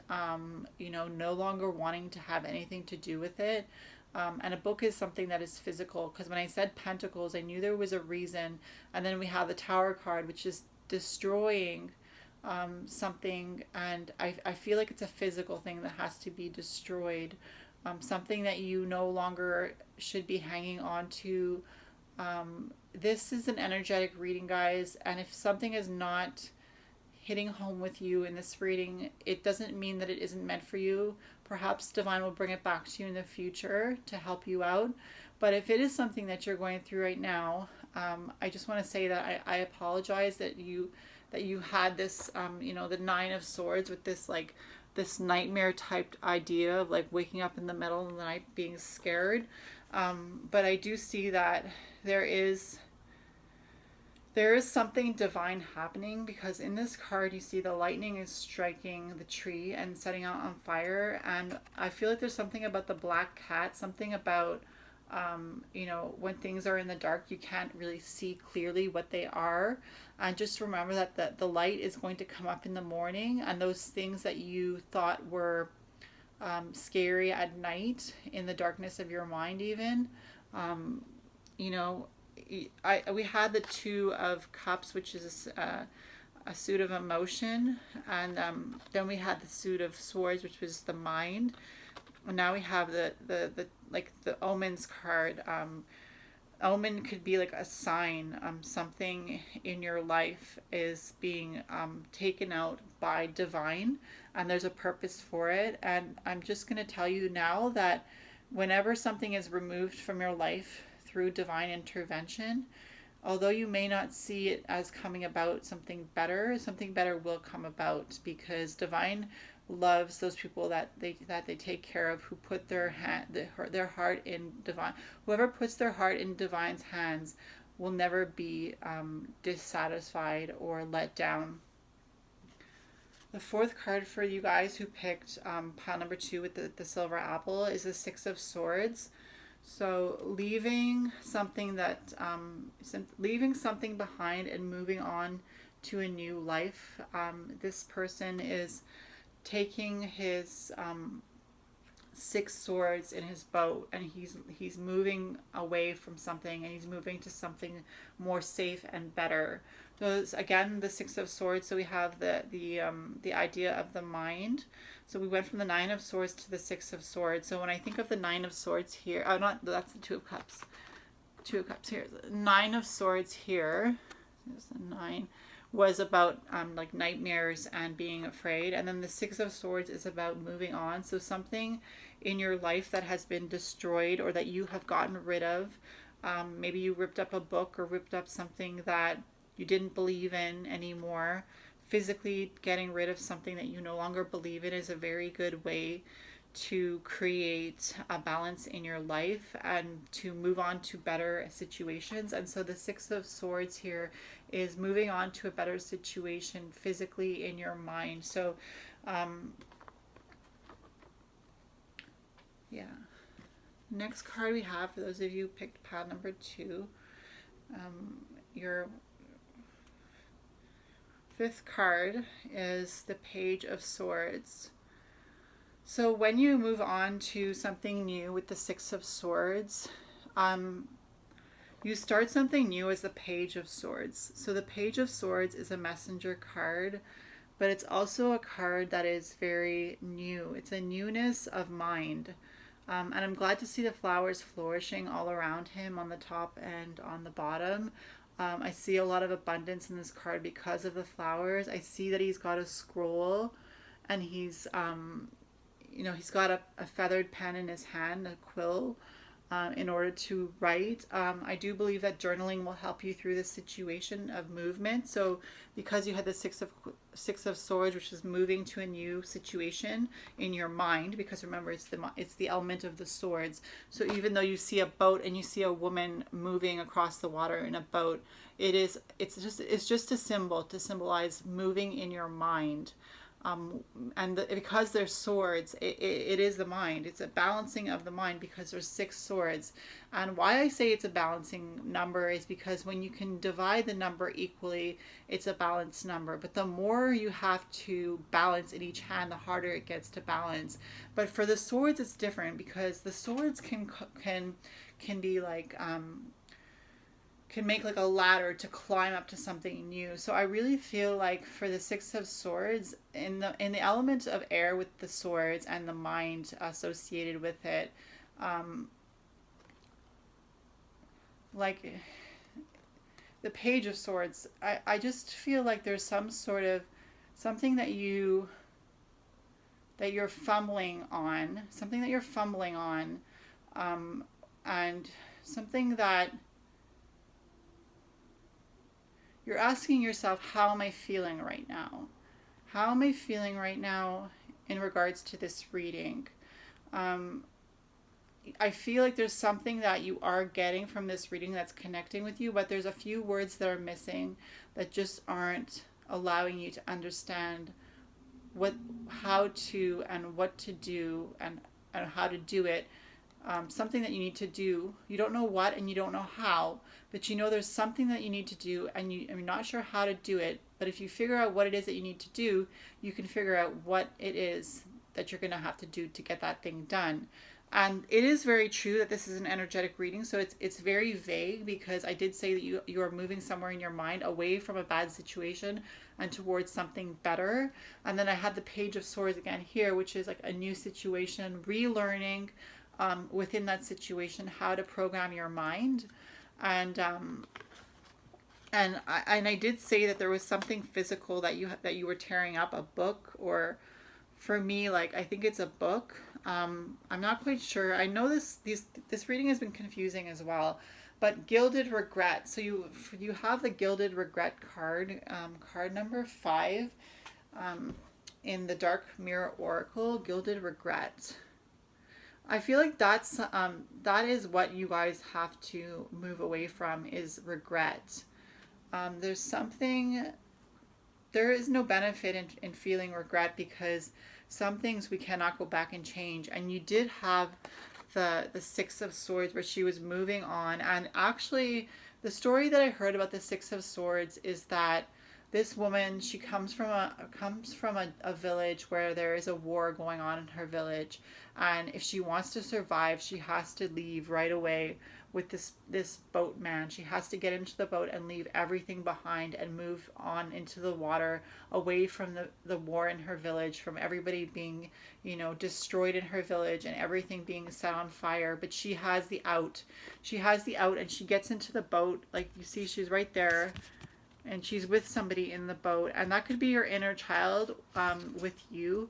no longer wanting to have anything to do with it. And a book is something that is physical, because when I said pentacles, I knew there was a reason. And then we have the Tower card, which is destroying something, and I feel like it's a physical thing that has to be destroyed. something that you no longer should be hanging on to. This is an energetic reading, guys, and if something is not hitting home with you in this reading, it doesn't mean that it isn't meant for you. Perhaps Divine will bring it back to you in the future to help you out. But if it is something that you're going through right now, I just want to say that I apologize that you had this, the Nine of Swords with this like this nightmare type idea of like waking up in the middle of the night being scared. But I do see that there is something divine happening, because in this card you see the lightning is striking the tree and setting it on fire, and I feel like there's something about the black cat, something about when things are in the dark you can't really see clearly what they are, and just remember that the light is going to come up in the morning, and those things that you thought were scary at night in the darkness of your mind even, we had the Two of Cups, which is a suit of emotion, and then we had the Suit of Swords, which was the mind, and now we have the Omens card. Omen could be like a sign, something in your life is being taken out by divine, and there's a purpose for it. And I'm just going to tell you now that whenever something is removed from your life through divine intervention, although you may not see it as coming about something better will come about, because divine loves those people that they take care of, who put their heart in divine. Whoever puts their heart in divine's hands will never be dissatisfied or let down. The fourth card for you guys who picked pile number 2 with the silver apple is the Six of Swords. So leaving something behind and moving on to a new life. This person is taking his 6 swords in his boat, and he's moving away from something, and he's moving to something more safe and better. So again, the 6 of Swords. So we have the idea of the mind. So we went from the Nine of Swords to the 6 of Swords. So when I think of the Nine of Swords here, that's the Two of Cups. Two of Cups here. The Nine of Swords here. There's the 9. Was about like nightmares and being afraid, and then the 6 of Swords is about moving on. So something in your life that has been destroyed or that you have gotten rid of, maybe you ripped up a book or ripped up something that you didn't believe in anymore. Physically getting rid of something that you no longer believe in is a very good way to create a balance in your life and to move on to better situations. And so the 6 of Swords here is moving on to a better situation physically in your mind. So next card we have, for those of you who picked pile number 2, your 5th card is the Page of Swords. So when you move on to something new with the 6 of Swords, you start something new as the Page of Swords. So the Page of Swords is a messenger card, but it's also a card that is very new. It's a newness of mind. And I'm glad to see the flowers flourishing all around him on the top and on the bottom. I see a lot of abundance in this card because of the flowers. I see that he's got a scroll, and he's got a feathered pen in his hand, a quill, in order to write. I do believe that journaling will help you through this situation of movement. So because you had the Six of Swords, which is moving to a new situation in your mind, because remember it's the element of the swords. So even though you see a boat and you see a woman moving across the water in a boat, it's just a symbol to symbolize moving in your mind. Because they're swords, it is the mind. It's a balancing of the mind because there's 6 swords. And why I say it's a balancing number is because when you can divide the number equally, it's a balanced number. But the more you have to balance in each hand, the harder it gets to balance. But for the swords, it's different, because the swords can be like can make like a ladder to climb up to something new. So I really feel like for the Six of Swords, in the element of air with the swords and the mind associated with it, like the Page of Swords, I just feel like there's some sort of something that you're fumbling on, and something that you're asking yourself, how am I feeling right now? How am I feeling right now in regards to this reading? I feel like there's something that you are getting from this reading that's connecting with you, but there's a few words that are missing that just aren't allowing you to understand how to and what to do and how to do it. Something that you need to do. You don't know what and you don't know how, but you know there's something that you need to do and you're not sure how to do it. But if you figure out what it is that you need to do, you can figure out what it is that you're going to have to do to get that thing done. And it is very true that this is an energetic reading, so it's very vague, because I did say that you are moving somewhere in your mind away from a bad situation and towards something better. And then I had the Page of Swords again here, which is like a new situation, relearning within that situation how to program your mind. And I did say that there was something physical that you were tearing up, a book, or for me, like, I think it's a book. I'm not quite sure. I know this reading has been confusing as well, but Gilded Regret. So you have the Gilded Regret card, card number 5, in the Dark Mirror Oracle, Gilded Regret. I feel like that is what you guys have to move away from, is regret. There is no benefit in feeling regret, because some things we cannot go back and change. And you did have the Six of Swords, where she was moving on. And actually, the story that I heard about the Six of Swords is that this woman, she comes from a village where there is a war going on in her village, and if she wants to survive, she has to leave right away with this boatman. She has to get into the boat and leave everything behind and move on into the water, away from the war in her village, from everybody being, destroyed in her village and everything being set on fire. But she has the out. And she gets into the boat. Like you see, she's right there. And she's with somebody in the boat. And that could be your inner child with you.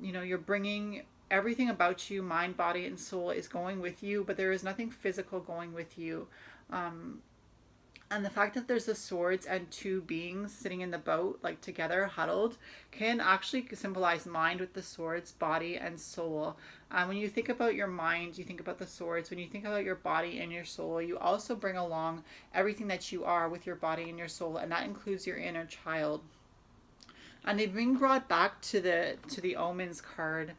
You're bringing everything about you, mind, body, and soul is going with you, but there is nothing physical going with you. And the fact that there's the swords and two beings sitting in the boat, like together, huddled, can actually symbolize mind with the swords, body, and soul. When you think about your mind, you think about the swords. When you think about your body and your soul, you also bring along everything that you are with your body and your soul, and that includes your inner child. And they've been brought back to the Omens card.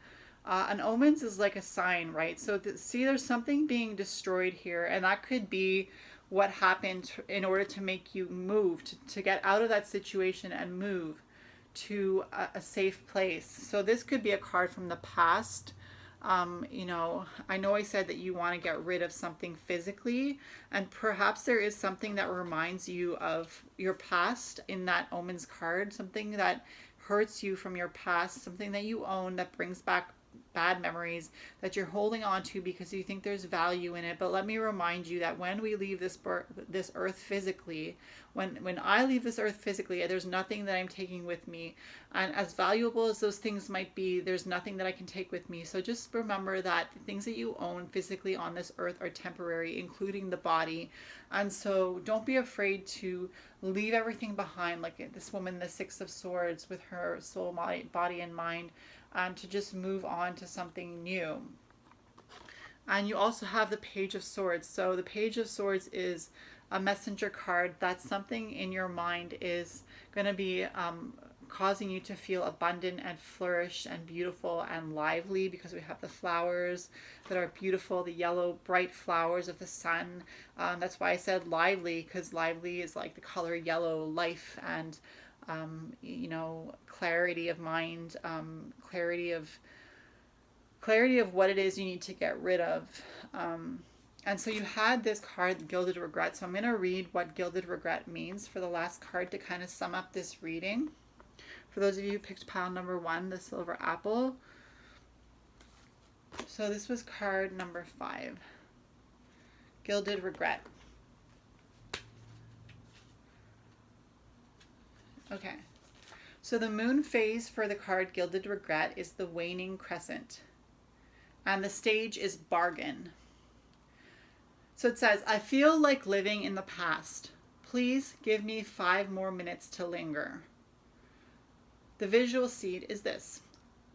And Omens is like a sign, right? So see, there's something being destroyed here, and that could be what happened in order to make you move, to get out of that situation and move to a safe place. So this could be a card from the past. I know I said that you want to get rid of something physically, and perhaps there is something that reminds you of your past in that Omens card, something that hurts you from your past, something that you own that brings back bad memories that you're holding on to because you think there's value in it. But let me remind you that when we leave this earth physically, when I leave this earth physically, there's nothing that I'm taking with me. And as valuable as those things might be, there's nothing that I can take with me. So just remember that the things that you own physically on this earth are temporary, including the body. And so don't be afraid to leave everything behind, like this woman, the Six of Swords, with her soul, body, and mind, and to just move on to something new. And you also have the Page of Swords. So the Page of Swords is a messenger card that something in your mind is going to be causing you to feel abundant and flourish and beautiful and lively, because we have the flowers that are beautiful, the yellow bright flowers of the sun. That's why I said lively, because lively is like the color yellow, life, and clarity of mind, clarity of what it is you need to get rid of. And so you had this card, Gilded Regret. So I'm going to read what Gilded Regret means for the last card to kind of sum up this reading. For those of you who picked pile number 1, the Silver Apple. So this was card number 5. Gilded Regret. Okay. So the moon phase for the card Gilded Regret is the waning crescent. And the stage is bargain. So it says, I feel like living in the past. Please give me 5 more minutes to linger. The visual seed is this.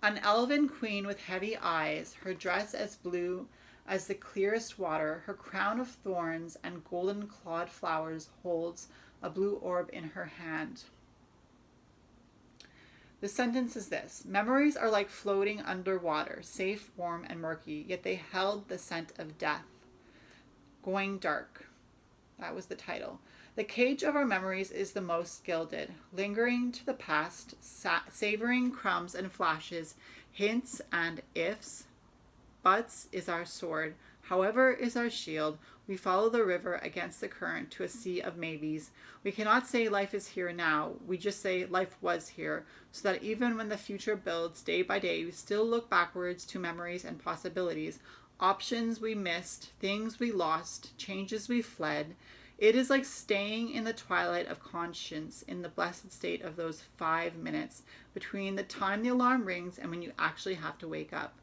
An elven queen with heavy eyes, her dress as blue as the clearest water, her crown of thorns and golden clawed flowers holds a blue orb in her hand. The sentence is this. Memories are like floating underwater, safe, warm, and murky, yet they held the scent of death. Going dark. That was the title. The cage of our memories is the most gilded, lingering to the past, savoring crumbs and flashes, hints and ifs. Buts is our sword, however is our shield. We follow the river against the current to a sea of maybes. We cannot say life is here now. We just say life was here, so that even when the future builds day by day, we still look backwards to memories and possibilities, options we missed, things we lost, changes we fled. It is like staying in the twilight of conscience in the blessed state of those 5 minutes between the time the alarm rings and when you actually have to wake up.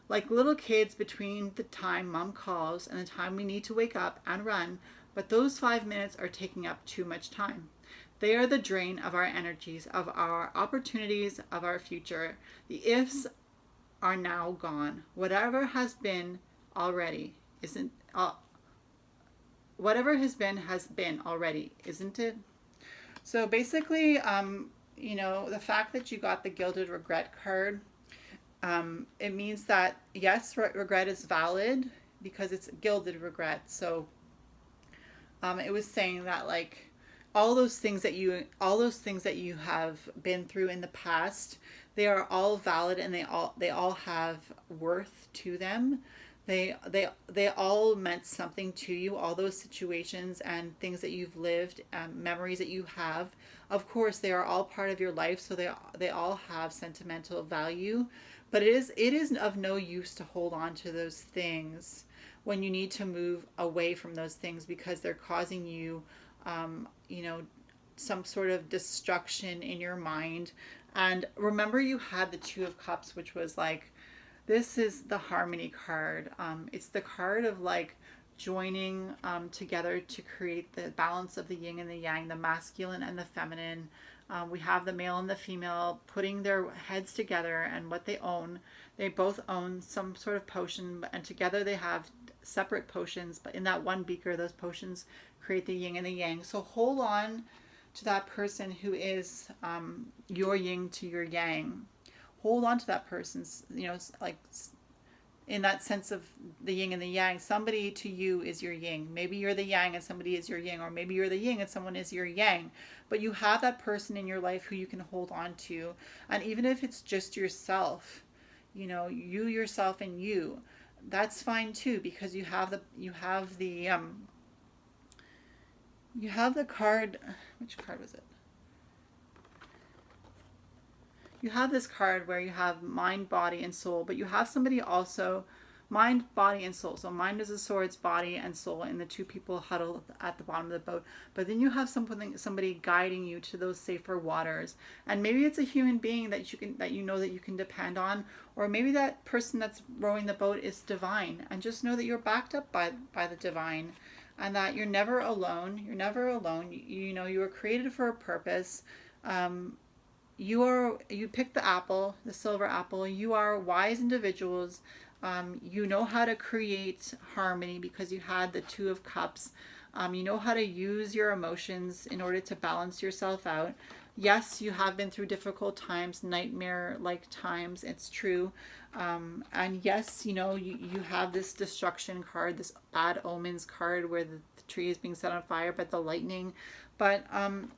Like little kids between the time mom calls and the time we need to wake up and run, but those 5 minutes are taking up too much time. They are the drain of our energies, of our opportunities, of our future. The ifs are now gone. Whatever has been already, isn't whatever has been already, isn't it? So basically, you know, the fact that you got the Gilded Regret card, it means that yes, regret is valid because it's gilded regret. So it was saying that like all those things that you have been through in the past, they are all valid and they all have worth to them. They all meant something to you. All those situations and things that you've lived, memories that you have, of course, they are all part of your life. So they all have sentimental value. But it is of no use to hold on to those things when you need to move away from those things because they're causing you, you know, some sort of destruction in your mind. And remember, you had the Two of Cups, which was like, this is the Harmony card. It's the card of like joining together to create the balance of the yin and the yang, the masculine and the feminine. We have the male and the female putting their heads together and what they own. They both own some sort of potion, and together they have separate potions. But in that one beaker, those potions create the yin and the yang. So hold on to that person who is your yin to your yang. Hold on to that person's, you know, like in that sense of the yin and the yang. Somebody to you is your yin. Maybe you're the yang and somebody is your yin, or maybe you're the yin and someone is your yang. But you have that person in your life who you can hold on to. And even if it's just yourself, you know, you yourself and you, that's fine too, because you have the card. Which card was it? You have this card where you have mind, body, and soul, but you have somebody also, mind, body, and soul. So mind is the sword's body and soul, and the two people huddled at the bottom of the boat. But then you have somebody guiding you to those safer waters, and maybe it's a human being that you know that you can depend on, or maybe that person that's rowing the boat is divine, and just know that you're backed up by the divine, and that you're never alone. You're never alone. You know you were created for a purpose. You picked the apple, the silver apple. You are wise individuals. You know how to create harmony because you had the Two of Cups. You know how to use your emotions in order to balance yourself out. Yes, you have been through difficult times, nightmare-like times. It's true. And yes, you know, you have this destruction card, this bad omens card where the tree is being set on fire by the lightning. But,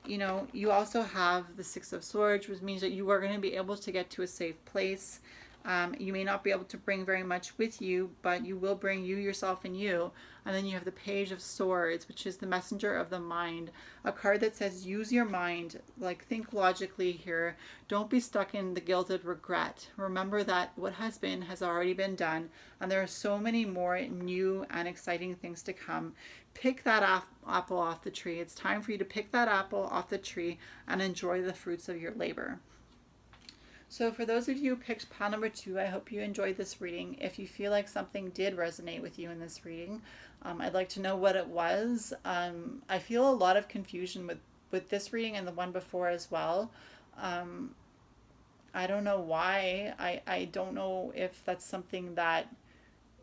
you know, you also have the Six of Swords, which means that you are going to be able to get to a safe place. You may not be able to bring very much with you, but you will bring you, yourself, and you. And then you have the Page of Swords, which is the messenger of the mind. A card that says use your mind, like think logically here. Don't be stuck in the guilt of regret. Remember that what has been has already been done, and there are so many more new and exciting things to come. Pick that apple off the tree. It's time for you to pick that apple off the tree and enjoy the fruits of your labor. So for those of you who picked pile number 2, I hope you enjoyed this reading. If you feel like something did resonate with you in this reading, I'd like to know what it was. I feel a lot of confusion with this reading and the one before as well. I don't know why. I don't know if that's something that,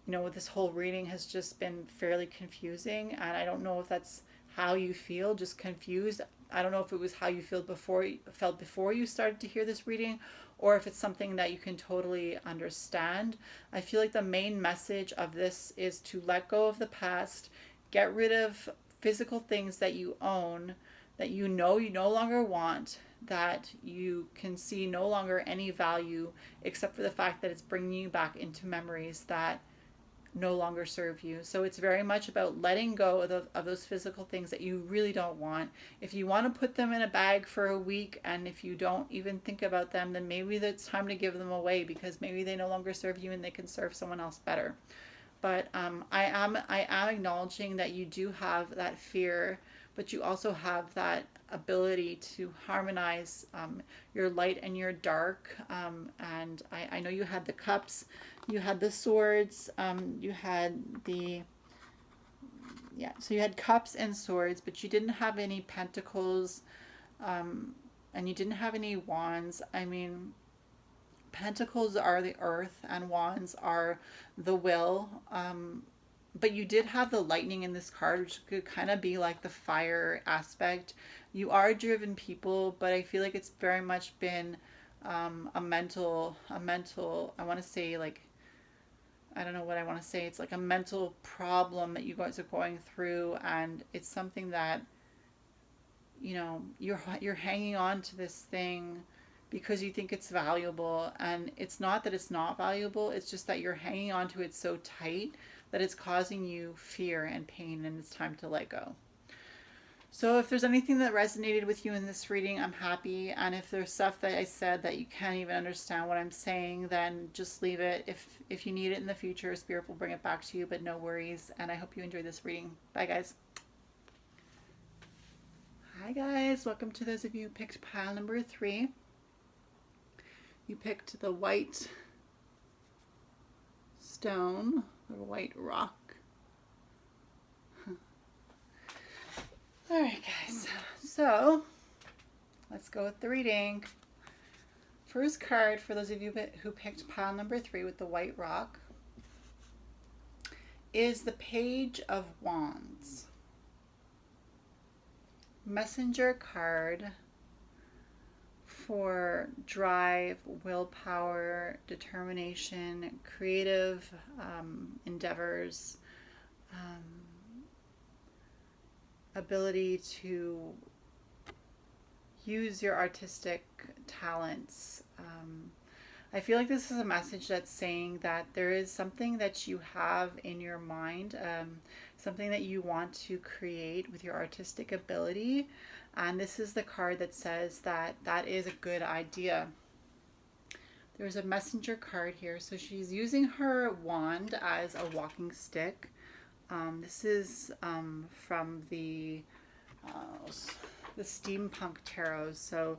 this whole reading has just been fairly confusing, and I don't know if that's how you feel, just confused. I don't know if it was how you felt before you started to hear this reading, or if it's something that you can totally understand. I feel like the main message of this is to let go of the past, get rid of physical things that you own, that you know you no longer want, that you can see no longer any value except for the fact that it's bringing you back into memories that no longer serve you. So it's very much about letting go of those physical things that you really don't want. If you want to put them in a bag for a week, and if you don't even think about them, then maybe it's time to give them away, because maybe they no longer serve you and they can serve someone else better. But I am acknowledging that you do have that fear, but you also have that ability to harmonize your light and your dark. And I know you had the cups, you had the swords, you had so you had cups and swords, but you didn't have any pentacles, and you didn't have any wands. I mean, pentacles are the earth and wands are the will. But you did have the lightning in this card, which could kind of be like the fire aspect. You are driven people, but I feel like it's very much been a mental, I want to say, like, I don't know what I want to say. It's like a mental problem that you guys are going through, and it's something that, you're hanging on to this thing because you think it's valuable, and it's not that it's not valuable, it's just that you're hanging on to it so tight that it's causing you fear and pain, and it's time to let go. So if there's anything that resonated with you in this reading, I'm happy. And if there's stuff that I said that you can't even understand what I'm saying, then just leave it. If you need it in the future, Spirit will bring it back to you, but no worries. And I hope you enjoyed this reading. Bye, guys. Hi, guys. Welcome to those of you who picked pile number 3. You picked the white stone, the white rock. All right, guys, so let's go with the reading. First card for those of you who picked pile number 3 with the white rock is the Page of Wands. Messenger card for drive, willpower, determination, creative endeavors, ability to use your artistic talents. I feel like this is a message that's saying that there is something that you have in your mind, something that you want to create with your artistic ability, and this is the card that says that that is a good idea. There's a messenger card here, so she's using her wand as a walking stick. This is from the Steampunk Tarot, so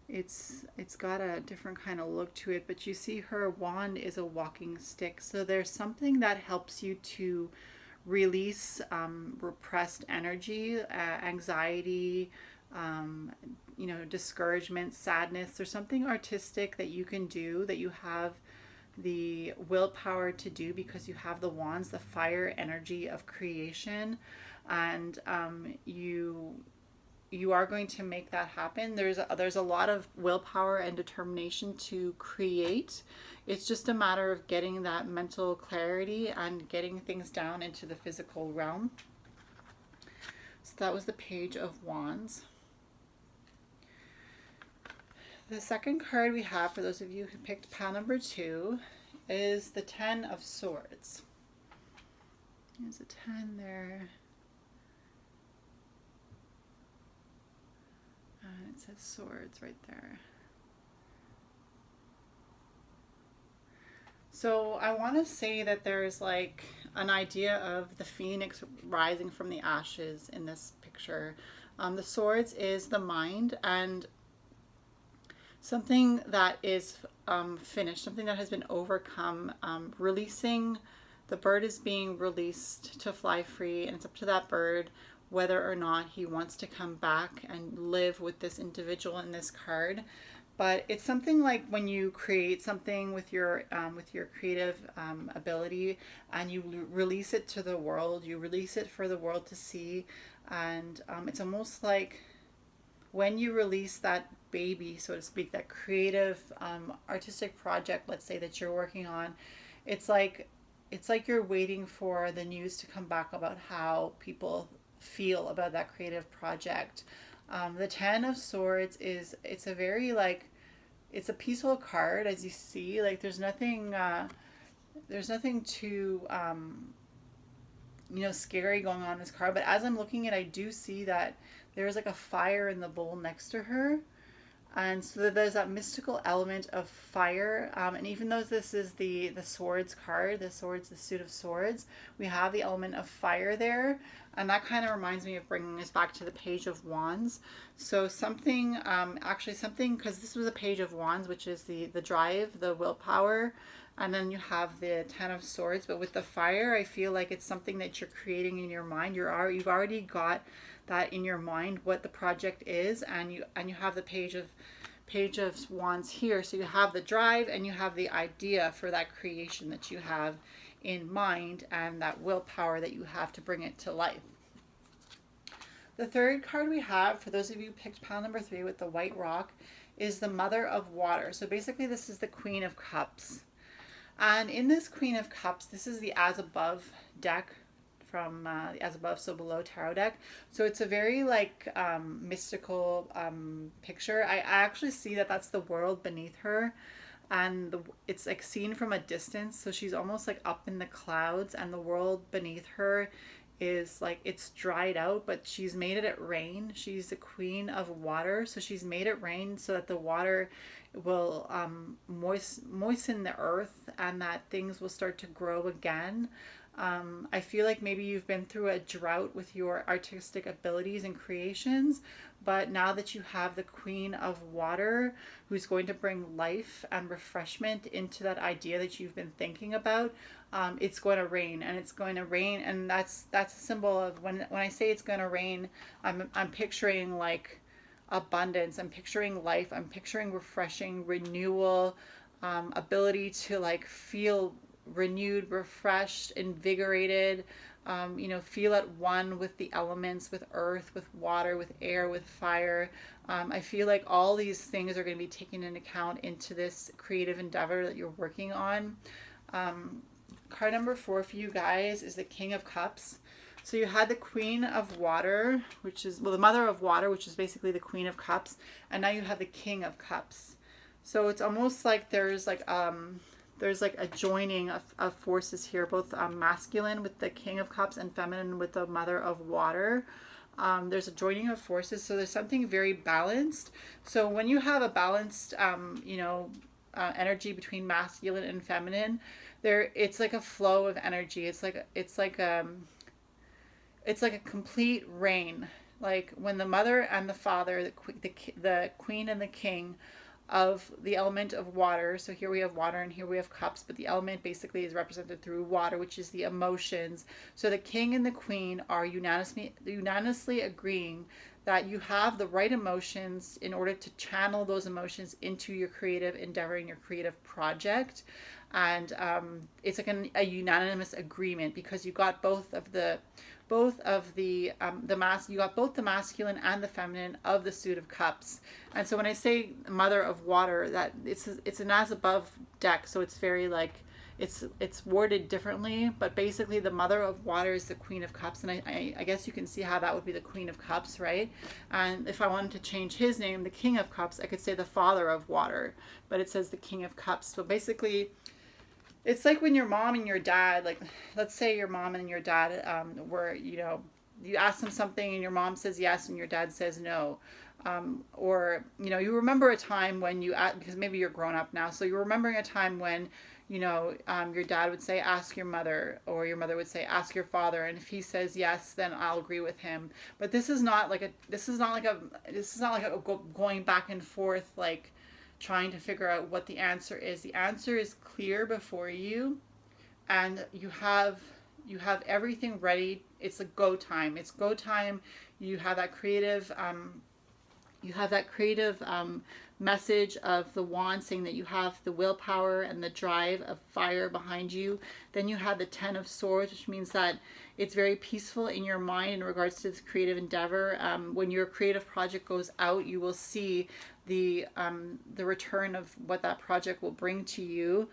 it's got a different kind of look to it, but you see her wand is a walking stick, so there's something that helps you to release repressed energy, anxiety, discouragement, sadness. There's something artistic that you can do, that you have the willpower to do, because you have the wands, the fire energy of creation, and you are going to make that happen. There's a lot of willpower and determination to create. It's just a matter of getting that mental clarity and getting things down into the physical realm. So that was the Page of Wands. The second card we have, for those of you who picked pile number 2, is the Ten of Swords. There's a 10 there. And it says swords right there. So I want to say that there's like an idea of the phoenix rising from the ashes in this picture. The swords is the mind, and something that is finished, something that has been overcome, releasing. The bird is being released to fly free, and it's up to that bird whether or not he wants to come back and live with this individual in this card. But it's something like when you create something with your creative ability, and you release it to the world, you release it for the world to see, and it's almost like when you release that baby, so to speak, that creative artistic project, let's say, that you're working on, it's like you're waiting for the news to come back about how people feel about that creative project. The Ten of Swords it's a very like, it's a peaceful card, as you see. Like there's nothing too scary going on in this card. But as I'm looking at it, I do see that there's like a fire in the bowl next to her. And so there's that mystical element of fire. And even though this is the swords card, the suit of swords, we have the element of fire there. And that kind of reminds me of bringing us back to the Page of Wands. So something, because this was a Page of Wands, which is the drive, the willpower. And then you have the Ten of Swords. But with the fire, I feel like it's something that you're creating in your mind. You've already got that in your mind, what the project is, and you have the Page of Wands here. So you have the drive and you have the idea for that creation that you have in mind, and that willpower that you have to bring it to life. The third card we have, for those of you who picked pile number 3 with the white rock, is the Mother of Water. So basically this is the Queen of Cups. And in this Queen of Cups, this is the As Above deck from the As Above, So Below tarot deck. So it's a very like mystical picture. I actually see that that's the world beneath her, and it's like seen from a distance. So she's almost like up in the clouds, and the world beneath her is like, it's dried out, but she's made it rain. She's the Queen of Water, so she's made it rain so that the water will moisten the earth, and that things will start to grow again. I feel like maybe you've been through a drought with your artistic abilities and creations, but now that you have the Queen of Water, who's going to bring life and refreshment into that idea that you've been thinking about, it's going to rain, and it's going to rain. And that's a symbol of, when I say it's going to rain, I'm picturing like abundance, I'm picturing life, I'm picturing refreshing renewal, ability to like feel renewed, refreshed, invigorated, feel at one with the elements, with earth, with water, with air, with fire. I feel like all these things are going to be taken into account into this creative endeavor that you're working on. Card number 4 for you guys is the King of Cups. So you had the Queen of Water, which is, well, the Mother of Water, which is basically the Queen of Cups, and now you have the King of Cups. So it's almost like there's like a joining of forces here, both masculine with the King of Cups and feminine with the Mother of Water. There's a joining of forces, so there's something very balanced. So when you have a balanced, energy between masculine and feminine, it's like a flow of energy. It's like a complete rain. Like when the mother and the father, the queen and the king of the element of water. So here we have water and here we have cups, but the element basically is represented through water, which is the emotions. So the king and the queen are unanimously agreeing that you have the right emotions in order to channel those emotions into your creative endeavor and your creative project. And it's like a unanimous agreement, because you got you got both the masculine and the feminine of the suit of cups. And so when I say Mother of Water, that it's an As Above deck, so it's very like, it's worded differently, but basically the Mother of Water is the Queen of Cups, and I guess you can see how that would be the Queen of Cups, right? And if I wanted to change his name, the King of Cups, I could say the Father of Water, but it says the King of Cups. So basically, it's like when your mom and your dad, like, let's say your mom and your dad were, you ask them something and your mom says yes and your dad says no. Or, you remember a time when because maybe you're grown up now, so you're remembering a time when, your dad would say, ask your mother, or your mother would say, ask your father. And if he says yes, then I'll agree with him. But this is not like a going back and forth, like trying to figure out what the answer is. The answer is clear before you, and you have everything ready. It's a go time. It's go time. You have that creative message of the wand saying that you have the willpower and the drive of fire behind you. Then you have the 10 of Swords, which means that it's very peaceful in your mind in regards to this creative endeavor. When your creative project goes out, you will see the return of what that project will bring to you.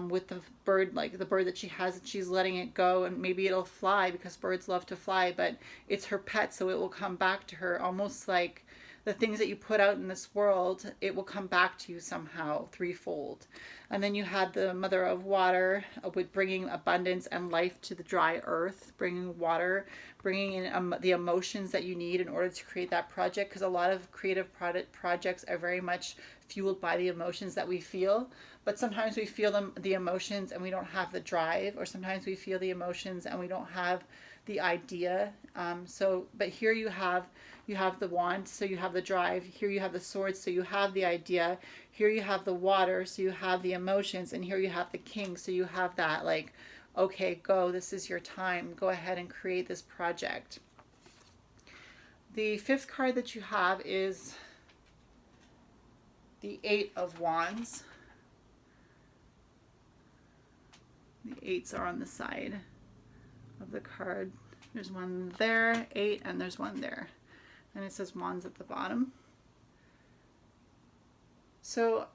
With the bird, like the bird that she has, and she's letting it go, and maybe it'll fly because birds love to fly, but it's her pet, so it will come back to her, almost like the things that you put out in this world, it will come back to you somehow threefold. And then you had the Mother of Water with bringing abundance and life to the dry earth, bringing water, bringing in the emotions that you need in order to create that project, because a lot of creative projects are very much fueled by the emotions that we feel. But sometimes we feel the emotions and we don't have the drive, or sometimes we feel the emotions and we don't have the idea. But here you have the wand, so you have the drive. Here you have the swords, so you have the idea. Here you have the water, so you have the emotions. And here you have the king, so you have that, like, okay, go, this is your time. Go ahead and create this project. The fifth card that you have is the Eight of Wands. The eights are on the side of the card. There's one there, 8, and there's one there. And it says Wands at the bottom. So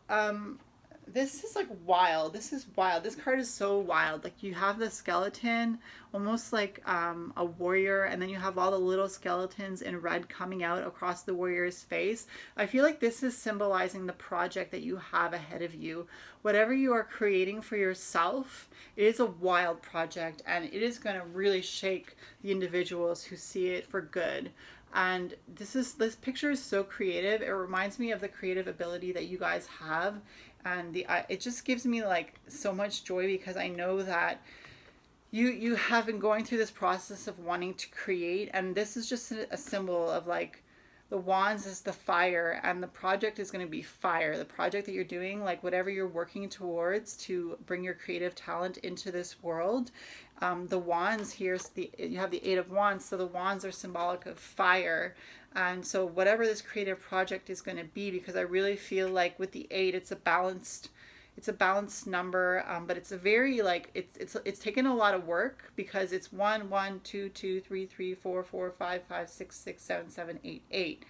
this is like wild. This is wild. This card is so wild. Like, you have the skeleton, almost like a warrior, and then you have all the little skeletons in red coming out across the warrior's face. I feel like this is symbolizing the project that you have ahead of you. Whatever you are creating for yourself, it is a wild project, and it is going to really shake the individuals who see it for good. And this picture is so creative. It reminds me of the creative ability that you guys have, and it just gives me like so much joy, because I know that you have been going through this process of wanting to create, and this is just a symbol of, like, the wands is the fire, and the project is going to be fire. The project that you're doing, like whatever you're working towards to bring your creative talent into this world. The wands here, you have the Eight of Wands, so the wands are symbolic of fire. And so whatever this creative project is going to be, because I really feel like with the 8, it's a balanced number, but it's a very, like, it's taken a lot of work, because it's 1 1 2 2 3 3 4 4 5 5 6 6 7 7 8 8.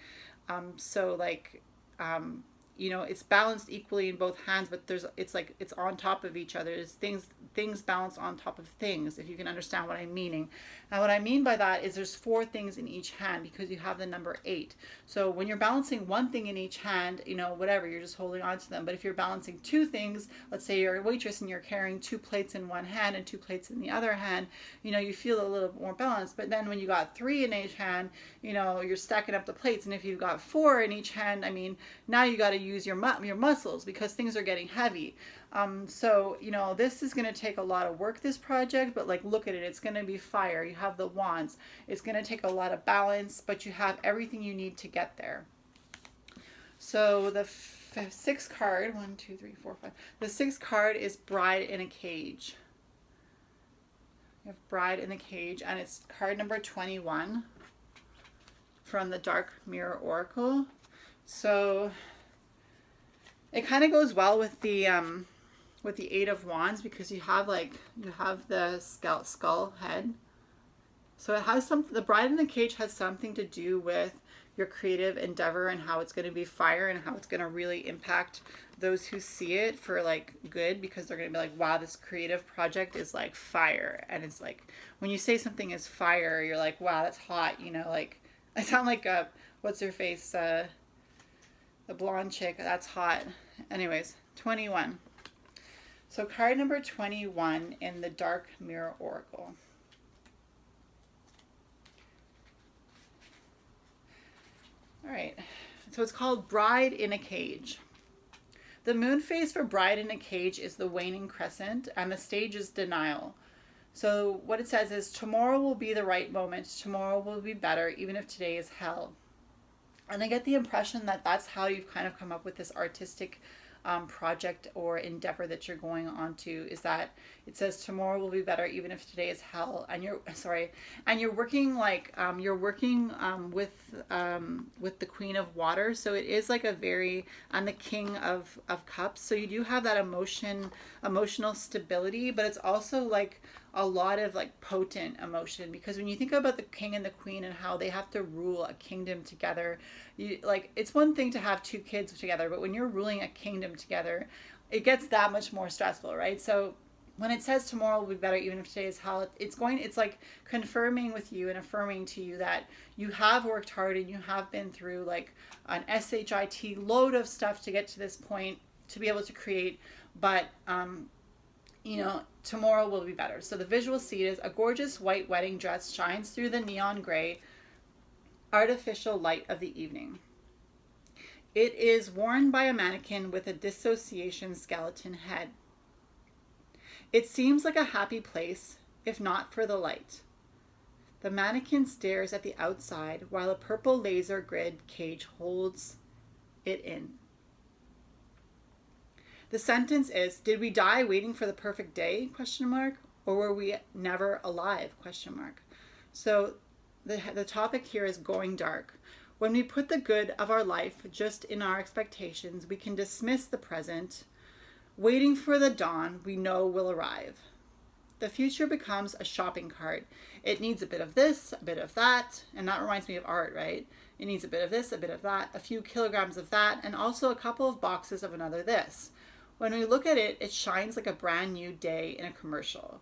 So like, it's balanced equally in both hands, but it's on top of each other. There's things balanced on top of things, if you can understand what I'm meaning. And what I mean by that is there's 4 things in each hand, because you have the number 8. So when you're balancing one thing in each hand, whatever, you're just holding on to them. But if you're balancing 2 things, let's say you're a waitress and you're carrying 2 plates in one hand and 2 plates in the other hand, you feel a little more balanced. But then when you got 3 in each hand, you're stacking up the plates. And if you've got 4 in each hand, I mean, now you got to use your muscles, because things are getting heavy. So this is going to take a lot of work, this project, but like, look at it, it's going to be fire. You have the wands. It's going to take a lot of balance, but you have everything you need to get there. So the 6th card, 1 2 3 4 5, the 6th card is Bride in a Cage. You have Bride in a Cage, and it's card number 21 from the Dark Mirror Oracle. So it kind of goes well with the 8 of Wands, because you have the skull head. So it has the Bride in the Cage has something to do with your creative endeavor and how it's going to be fire and how it's going to really impact those who see it for like good, because they're going to be like, wow, this creative project is like fire. And it's like, when you say something is fire, you're like, wow, that's hot, you know, like I sound like a, what's her face, the blonde chick, that's hot. Anyways, 21. So card number 21 in the Dark Mirror Oracle. All right, so it's called Bride in a Cage. The moon phase for Bride in a Cage is the waning crescent, and the stage is denial. So what it says is, tomorrow will be the right moment. Tomorrow will be better, even if today is hell. And I get the impression that that's how you've kind of come up with this artistic project or endeavor that you're going on to, is that it says tomorrow will be better even if today is hell. And you're working like with the Queen of Water, so it is like a very, and the King of Cups, so you do have that emotional stability, but it's also like a lot of like potent emotion, because when you think about the king and the queen and how they have to rule a kingdom together, you like, it's one thing to have two kids together, but when you're ruling a kingdom together, it gets that much more stressful, right? So when it says tomorrow will be better even if today is hell, it's like confirming with you and affirming to you that you have worked hard and you have been through like an SHIT load of stuff to get to this point to be able to create, but you know, tomorrow will be better. So the visual seed is a gorgeous white wedding dress shines through the neon gray artificial light of the evening. It is worn by a mannequin with a dissociation skeleton head. It seems like a happy place, if not for the light. The mannequin stares at the outside while a purple laser grid cage holds it in. The sentence is, did we die waiting for the perfect day? ? Or were we never alive? ? So the topic here is going dark. When we put the good of our life just in our expectations, we can dismiss the present, waiting for the dawn we know will arrive. The future becomes a shopping cart. It needs a bit of this, a bit of that, and that reminds me of art, right? It needs a bit of this, a bit of that, a few kilograms of that, and also a couple of boxes of another this. When we look at it, it shines like a brand new day in a commercial.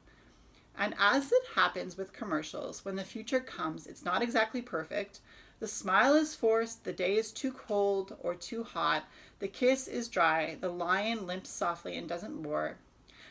And as it happens with commercials, when the future comes, it's not exactly perfect. The smile is forced, the day is too cold or too hot, the kiss is dry, the lion limps softly and doesn't roar.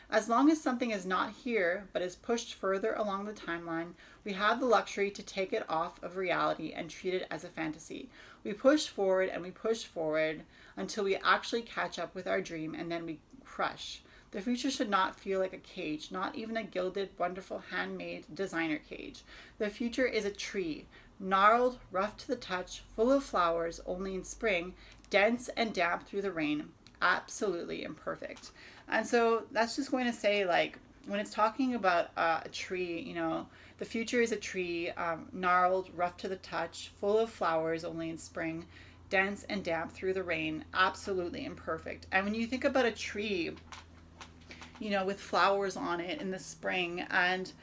As long as something is not here, but is pushed further along the timeline, we have the luxury to take it off of reality and treat it as a fantasy. We push forward and we push forward until we actually catch up with our dream, and then we crush. The future should not feel like a cage, not even a gilded, wonderful, handmade designer cage. The future is a tree, gnarled, rough to the touch, full of flowers only in spring, dense and damp through the rain, absolutely imperfect. And so that's just going to say, like, when it's talking about a tree, you know, the future is a tree, gnarled, rough to the touch, full of flowers only in spring, dense and damp through the rain, absolutely imperfect. And when you think about a tree, you know, with flowers on it in the spring, and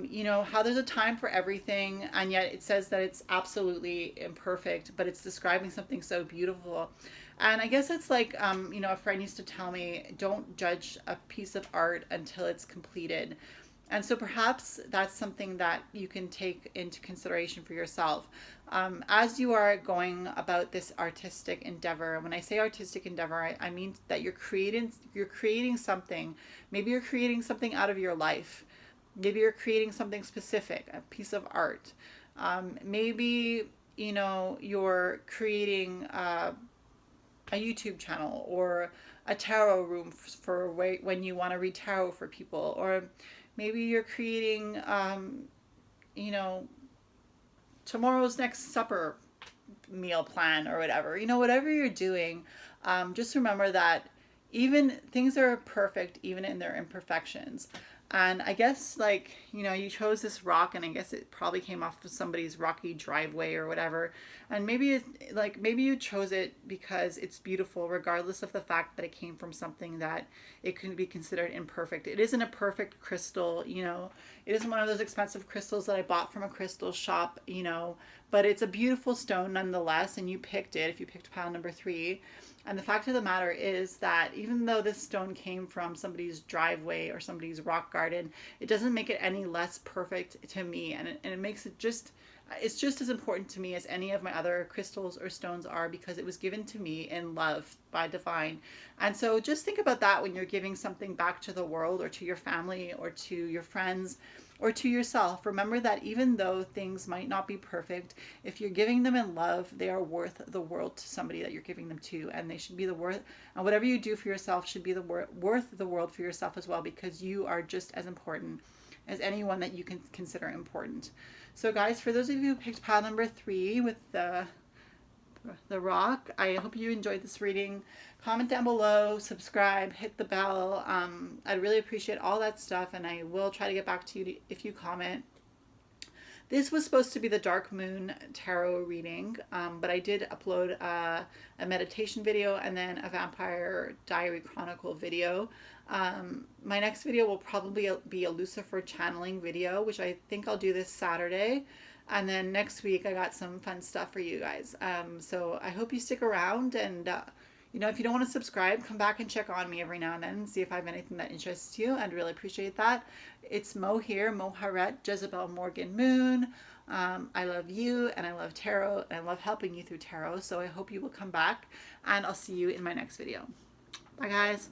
you know, how there's a time for everything, and yet it says that it's absolutely imperfect, but it's describing something so beautiful. And I guess it's like, you know, a friend used to tell me, don't judge a piece of art until it's completed. And so perhaps that's something that you can take into consideration for yourself. As you are going about this artistic endeavor, when I say artistic endeavor, I mean that you're creating something. Maybe you're creating something out of your life. Maybe you're creating something specific, a piece of art. Maybe, you know, you're creating a YouTube channel or a tarot room for when you want to read tarot for people. Or maybe you're creating, you know, tomorrow's next supper meal plan or whatever. You know, whatever you're doing, just remember that even things are perfect, even in their imperfections. And I guess, like, you know, you chose this rock, and I guess it probably came off of somebody's rocky driveway or whatever. And maybe maybe you chose it because it's beautiful, regardless of the fact that it came from something that it can be considered imperfect. It isn't a perfect crystal, you know. It isn't one of those expensive crystals that I bought from a crystal shop, you know. but it's a beautiful stone nonetheless, and you picked it if you picked pile number 3. And the fact of the matter is that even though this stone came from somebody's driveway or somebody's rock garden, it doesn't make it any less perfect to me, and it makes it just, it's just as important to me as any of my other crystals or stones are, because it was given to me in love by divine. And so just think about that when you're giving something back to the world, or to your family, or to your friends, or to yourself. Remember that even though things might not be perfect, if you're giving them in love, they are worth the world to somebody that you're giving them to, and they should be the worth, and whatever you do for yourself should be the worth the world for yourself as well, because you are just as important as anyone that you can consider important. So guys, for those of you who picked pile number 3 with the rock, I hope you enjoyed this reading. Comment down below, subscribe, hit the bell. I'd really appreciate all that stuff, and I will try to get back to you if you comment. This was supposed to be the Dark Moon Tarot reading, but I did upload a meditation video and then a Vampire Diary Chronicle video. My next video will probably be a Lucifer channeling video, which I think I'll do this Saturday. And then next week I got some fun stuff for you guys. So I hope you stick around, and you know, if you don't want to subscribe, come back and check on me every now and then and see if I have anything that interests you. I'd really appreciate that. It's Mauh here, Mauh Jezebel Morgan Moon. I love you, and I love tarot, and I love helping you through tarot. So I hope you will come back, and I'll see you in my next video. Bye guys.